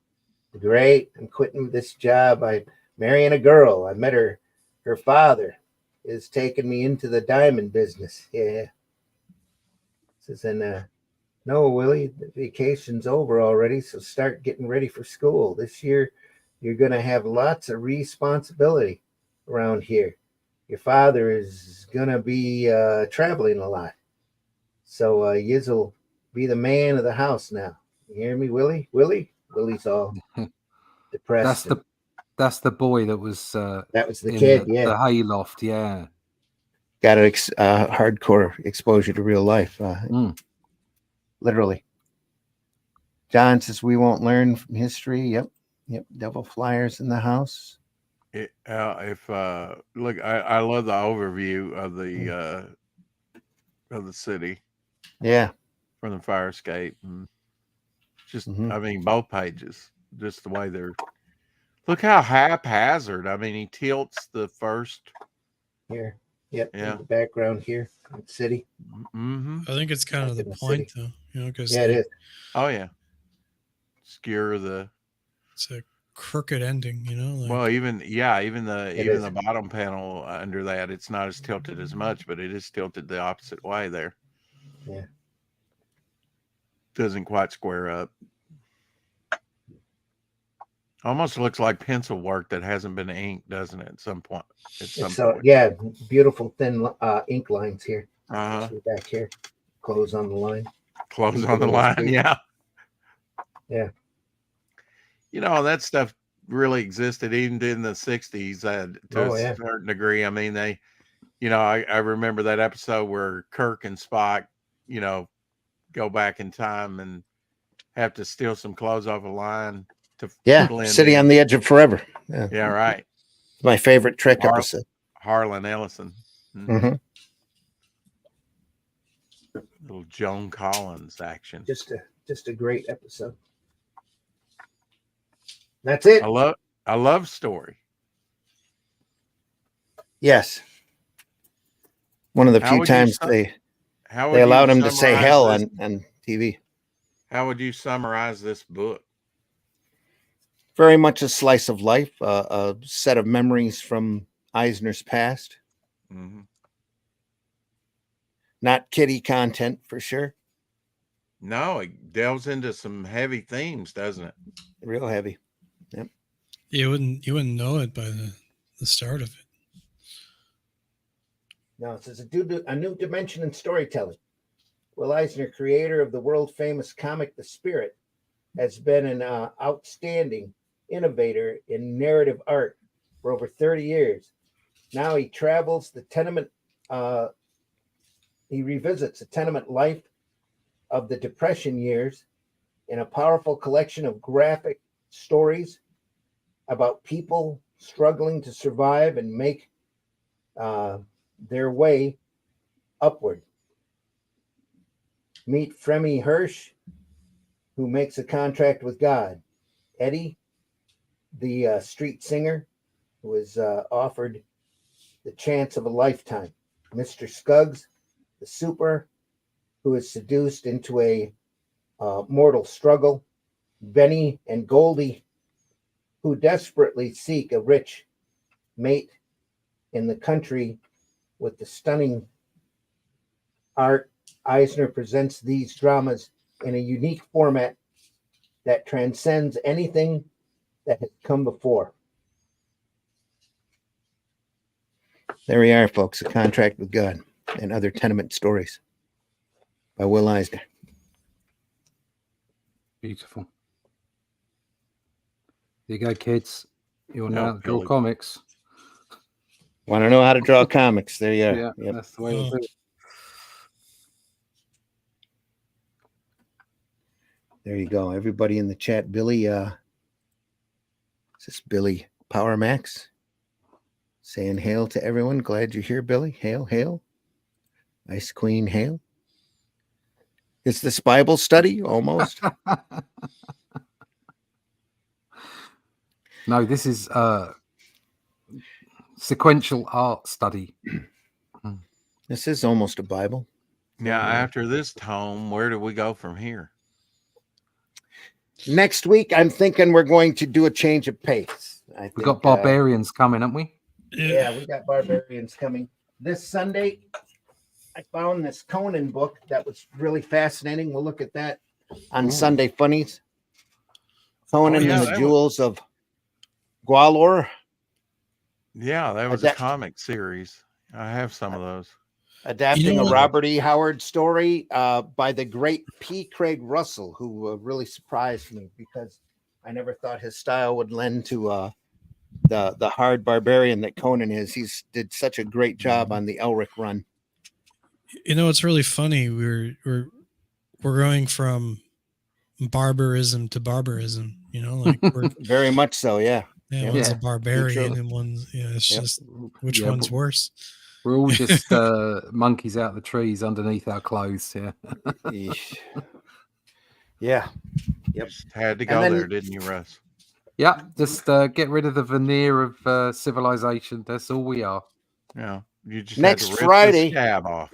Great. I'm quitting this job. I'm marrying a girl. I met her. Her father is taking me into the diamond business. Yeah. Says, and no, Willie, the vacation's over already, so start getting ready for school. This year, you're going to have lots of responsibility around here. Your father is going to be traveling a lot. So Yiz'll be the man of the house now. You hear me, Willie? Willie's all depressed.
That's the boy that was
That was the
in
kid,
the hayloft. Yeah.
Got an hardcore exposure to real life. Literally. John says we won't learn from history. Yep. Devil flyers in the house.
Look, I love the overview of the city.
Yeah.
From the fire escape, and just I mean both pages, just the way they're. Look how haphazard. I mean, he tilts the first
here. Yep.
Yeah.
In the background here, in the city.
Mm-hmm.
I think it's kind of the point, though. You know, because
it is.
Oh yeah. Skewer the.
It's a crooked ending, you know. Like,
well, even the bottom panel under that, it's not as tilted as much, but it is tilted the opposite way there.
Yeah.
Doesn't quite square up. Almost looks like pencil work that hasn't been inked, doesn't it? At some point.
Yeah, beautiful thin ink lines here.
Uh-huh.
Back here, close on the line.
Close on the line, yeah.
Yeah.
You know, that stuff really existed even in the 60s to a certain degree. I mean, they, you know, I remember that episode where Kirk and Spock, you know, go back in time and have to steal some clothes off a line to
City on the Edge of Forever.
Yeah, right.
My favorite Trek episode.
Harlan Ellison.
Mm-hmm.
Little Joan Collins action.
Just a great episode. That's it.
A love story.
Yes. One of the few times they allowed him to say hell on TV.
How would you summarize this book?
Very much a slice of life, a set of memories from Eisner's past.
Mm-hmm.
Not kiddie content for sure.
No, it delves into some heavy themes, doesn't it?
Real heavy. Yep.
You wouldn't know it by the start of it.
No, it says a new dimension in storytelling. Will Eisner, creator of the world-famous comic The Spirit, has been an outstanding innovator in narrative art for over 30 years. Now he travels the tenement. He revisits the tenement life of the Depression years in a powerful collection of graphic stories about people struggling to survive and make their way upward. Meet Fremy Hirsch, who makes a contract with God. Eddie, the street singer, who is offered the chance of a lifetime. Mr. Scuggs, the super, who is seduced into a mortal struggle. Benny and Goldie, who desperately seek a rich mate in the country with the stunning art. Eisner presents these dramas in a unique format that transcends anything that has come before.
There we are, folks. A Contract with God and Other Tenement Stories by Will Eisner.
Beautiful. There you go, kids. You'll
No,
now draw
Billy.
comics.
Want to know how to draw comics? There you are.
Yeah,
Yep.
that's the way to do it.
There you go. Everybody in the chat. Billy, is this Billy Power Max? Saying hail to everyone. Glad you're here, Billy. Hail, hail. Ice Queen, hail. It's this Bible study almost.
No, this is sequential art study.
This is almost a Bible.
Now, after this tome, where do we go from here?
Next week, I'm thinking we're going to do a change of pace.
We've got barbarians coming, haven't we?
Yeah, we got barbarians coming. This Sunday, I found this Conan book that was really fascinating. We'll look at that.
On Sunday Funnies. Conan
yeah,
and the
that
Jewels of Gwalor.
Yeah, that was a comic series. I have some of those.
Adapting a Robert E. Howard story by the great P. Craig Russell, who really surprised me because I never thought his style would lend to the hard barbarian that Conan is. He's did such a great job on the Elric run.
You know, it's really funny. We're going from barbarism to barbarism. You know, like we're
very much so. Yeah.
Yeah, one's a barbarian and one's it's just which one's worse.
We're all just monkeys out the trees underneath our clothes. Yeah.
Yeah. Yep.
Just had to go there, didn't you, Russ?
Yeah. Just get rid of the veneer of civilization. That's all we are.
Yeah. You just
next
had to rip
Friday.
the scab off.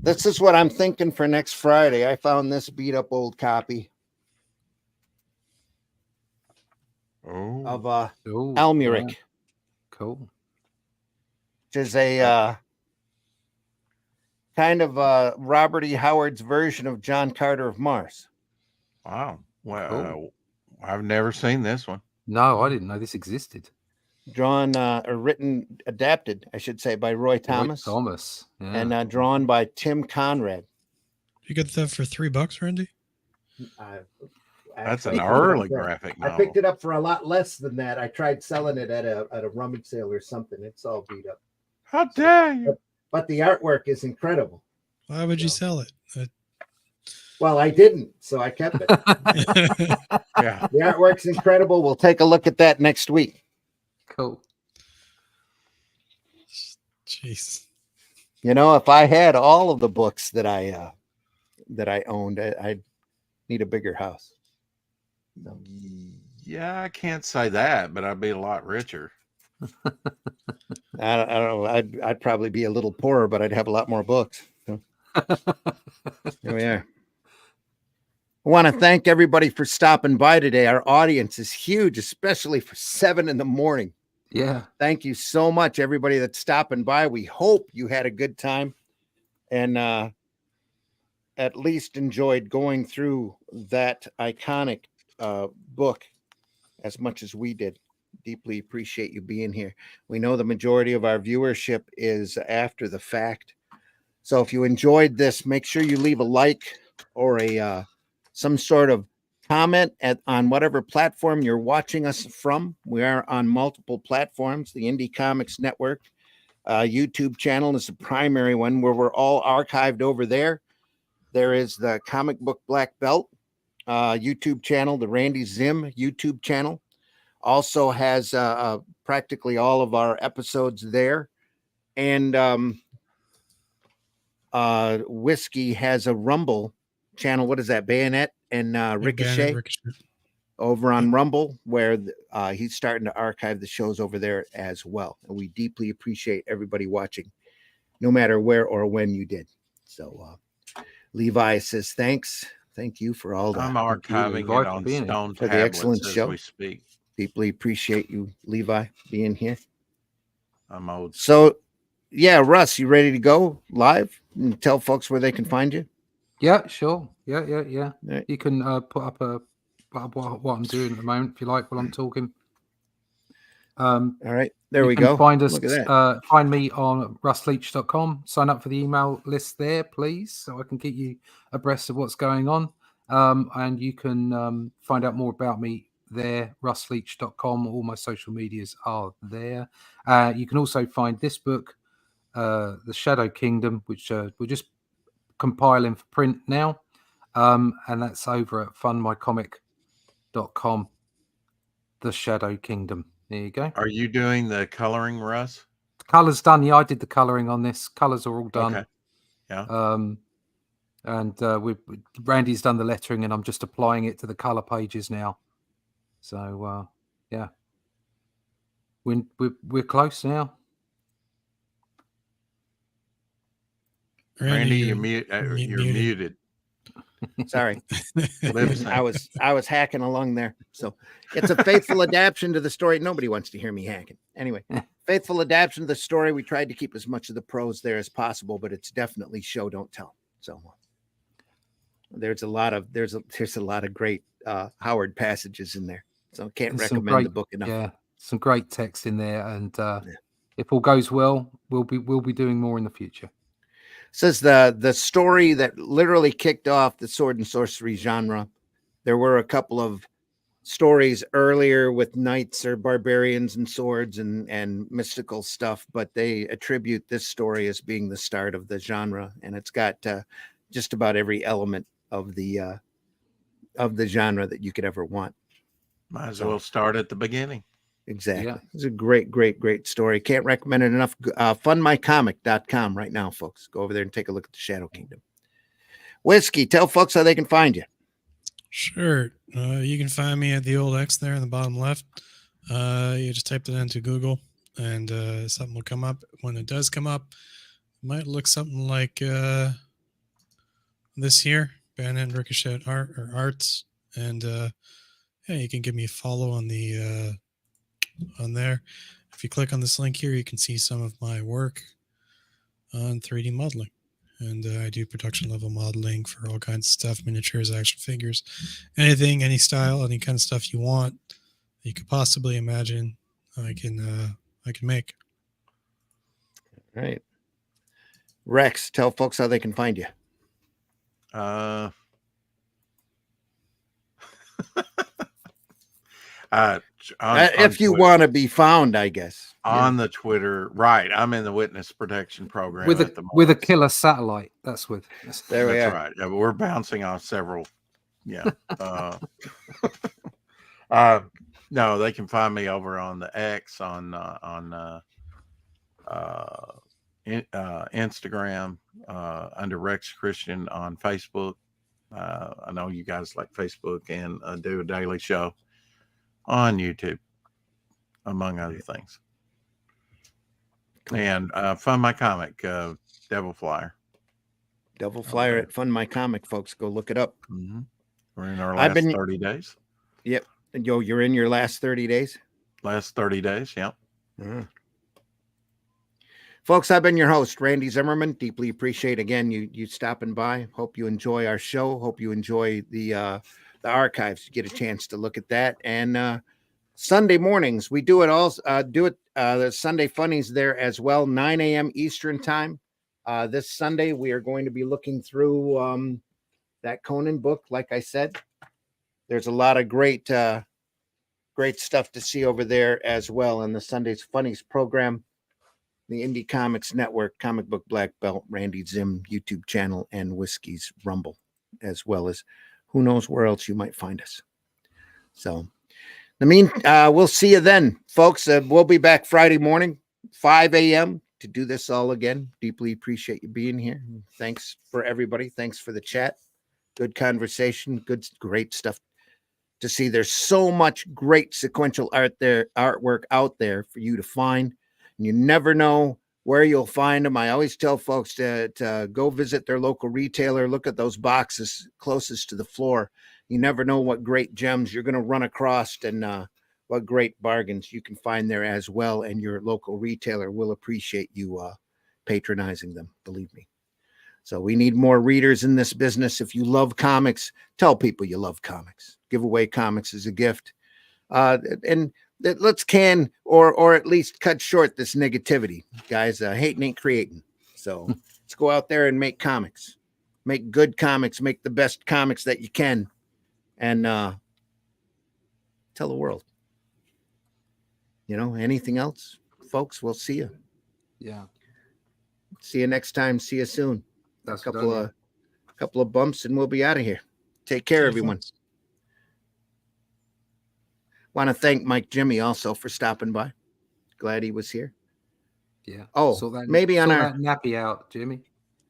This is what I'm thinking for next Friday. I found this beat up old copy of Almuric.
Yeah. Cool.
Which is a kind of Robert E. Howard's version of John Carter of Mars.
Wow. Well, I've never seen this one.
No, I didn't know this existed.
Drawn or written, adapted, I should say, by Roy Thomas.
Yeah.
And drawn by Tim Conrad.
You got that for $3, Randy?
That's an early graphic novel.
I picked it up for a lot less than that. I tried selling it at a rummage sale or something. It's all beat up.
How dare you?
But the artwork is incredible.
Why would you sell it?
Well, I didn't, so I kept it.
Yeah.
The artwork's incredible.
We'll take a look at that next week.
Cool.
Jeez.
You know, if I had all of the books that I owned, I'd need a bigger house.
No. Yeah, I can't say that, but I'd be a lot richer.
I don't know. I'd probably be a little poorer, but I'd have a lot more books. So. Here we are. I want to thank everybody for stopping by today. Our audience is huge, especially for 7 a.m.
Yeah.
Thank you so much, everybody that's stopping by. We hope you had a good time and at least enjoyed going through that iconic book as much as we did. Deeply appreciate you being here. We know the majority of our viewership is after the fact. So if you enjoyed this, make sure you leave a like or a some sort of comment on whatever platform you're watching us from. We are on multiple platforms. The Indie Comics Network YouTube channel is the primary one where we're all archived over there. There is the Comic Book Black Belt YouTube channel, the Randy Zim YouTube channel. Also has practically all of our episodes there. And Whiskey has a Rumble channel. What is that? Bayonet
and
Bandit
Ricochet over on Rumble, where he's starting to archive the shows over there as well. And we deeply appreciate everybody watching, no matter where or when you did. So Levi says, thanks. Thank you for all
I'm
the
archiving
Levi,
it
for
on
being here.
stone
For the excellent
tablets as
show.
we speak.
Deeply appreciate you, Levi, being here.
I'm old.
So, yeah, Russ, you ready to go live and tell folks where they can find you?
Yeah, sure. Yeah.
Right.
You can put up what I'm doing at the moment, if you like, while I'm talking.
All right, there
you
we
can
go.
Find us.
Look at that.
Find me on russleach.com. Sign up for the email list there, please, so I can keep you abreast of what's going on. And you can find out more about me there, russleach.com. All my social medias are there. You can also find this book, The Shadow Kingdom, which we're just compiling for print now. And that's over at fundmycomic.com. The Shadow Kingdom. There you go.
Are you doing the coloring, Russ?
Colors done. Yeah, I did the coloring on this. Colors are all done.
Okay. Yeah.
And Randy's done the lettering, and I'm just applying it to the color pages now. So yeah, we're close now.
Randy, you're muted.
Sorry.
Lip sync.
I was hacking along there. So it's a faithful adaptation to the story. Nobody wants to hear me hacking. Anyway, faithful adaptation to the story. We tried to keep as much of the prose there as possible, but it's definitely show don't tell. So there's a lot of great Howard passages in there. So can't recommend the book enough.
Yeah, some great text in there, and if all goes well, we'll be doing more in the future.
Says the story that literally kicked off the sword and sorcery genre. There were a couple of stories earlier with knights or barbarians and swords and mystical stuff, but they attribute this story as being the start of the genre, and it's got just about every element of the genre that you could ever want.
Might as well start at the beginning.
Exactly.
Yeah.
It's a great story. Can't recommend it enough. Fundmycomic.com right now, folks. Go over there and take a look at the Shadow Kingdom. Whiskey, tell folks how they can find you.
Sure. You can find me at the old X there in the bottom left. You just type that into Google and something will come up. When it does come up, it might look something like this here, Bandit Ricochet Arts. And yeah, you can give me a follow on the on there. If you click on this link here, you can see some of my work on 3D modeling. And I do production level modeling for all kinds of stuff, miniatures, action figures, anything, any style, any kind of stuff you want, you could possibly imagine, I can make.
All right. Rex, tell folks how they can find you. If you want to be found, I guess.
On the Twitter, right. I'm in the witness protection program
with a killer satellite. That's with
there we are.
Right. Yeah, but we're bouncing off several. Yeah. No, they can find me over on the X on Instagram under Rex Christian on Facebook. I know you guys like Facebook, and do a daily show on YouTube, among other things. And Fund My Comic, Devil Flyer.
Devil Flyer at Fund My Comic, folks. Go look it up.
Mm-hmm. We're in our last 30 days.
Yep. You're in your last 30 days?
Last 30 days, yeah.
Mm-hmm. Folks, I've been your host, Randy Zimmerman. Deeply appreciate, again, you stopping by. Hope you enjoy our show. Hope you enjoy the archives. You get a chance to look at that. And Sunday mornings, we do it all. The Sunday Funnies there as well, 9 a.m. Eastern time. This Sunday, we are going to be looking through that Conan book. Like I said, there's a lot of great stuff to see over there as well in the Sunday's Funnies program, the Indie Comics Network, Comic Book Black Belt, Randy Zim YouTube channel, and Whiskey's Rumble, as well as who knows where else you might find us. So, we'll see you then, folks. We'll be back Friday morning, 5 a.m. to do this all again. Deeply appreciate you being here. Thanks for everybody. Thanks for the chat. good conversation, great stuff to see. There's so much great sequential artwork out there for you to find, and you never know where you'll find them. I always tell folks to go visit their local retailer, look at those boxes closest to the floor. You never know what great gems you're going to run across, and what great bargains you can find there as well. And your local retailer will appreciate you patronizing them, believe me. So we need more readers in this business. If you love comics, tell people you love comics. Give away comics as a gift. And let's can or at least cut short this negativity, guys. Hating ain't creating. So let's go out there and make comics. Make good comics. Make the best comics that you can. And tell the world. Anything else, folks? We'll see you.
Yeah.
See you next time. See you soon.
That's
a couple of bumps and we'll be out of here. Take care, everyone. Want to thank Mike Jimmy also for stopping by. Glad he was here.
Yeah.
Oh, maybe on our
nappy out, Jimmy.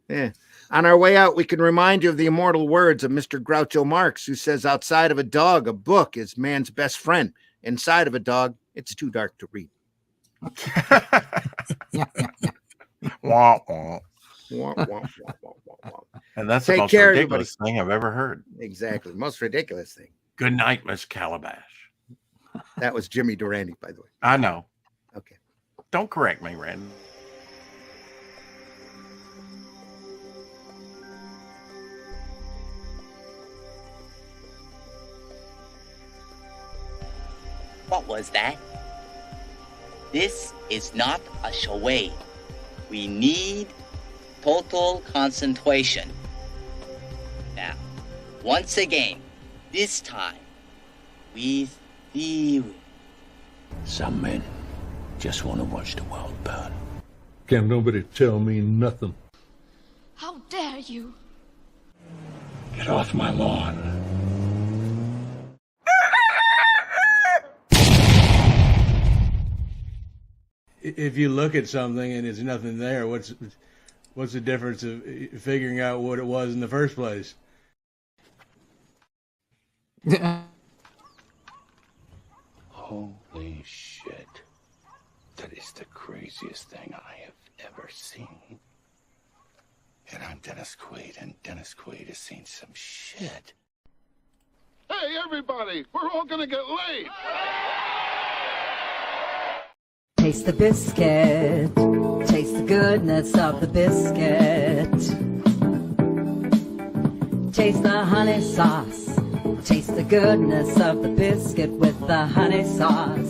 Yeah. On our way out, we can remind you of the immortal words of Mr. Groucho Marx, who says, outside of a dog, a book is man's best friend. Inside of a dog, it's too dark to read.
Wah, wah.
Wah, wah, wah, wah, wah, wah.
And that's
Take
the most
care,
ridiculous thing I've ever heard.
Exactly. Most ridiculous thing.
Good night, Miss Calabash.
That was Jimmy Durante, by the way.
I know.
Okay.
Don't correct me, Randy.
What was that? This is not a charade. We need total concentration. Now, once again, this time, with theory.
Some men just want to watch the world burn.
Can't nobody tell me nothing.
How dare you?
Get off my lawn.
If you look at something and there's nothing there, what's the difference of figuring out what it was in the first place?
Holy shit. That is the craziest thing I have ever seen. And I'm Dennis Quaid, and Dennis Quaid has seen some shit.
Hey, everybody, we're all gonna get laid.
Taste the biscuit. Taste the goodness of the biscuit. Taste the honey sauce. Taste the goodness of the biscuit with the honey sauce.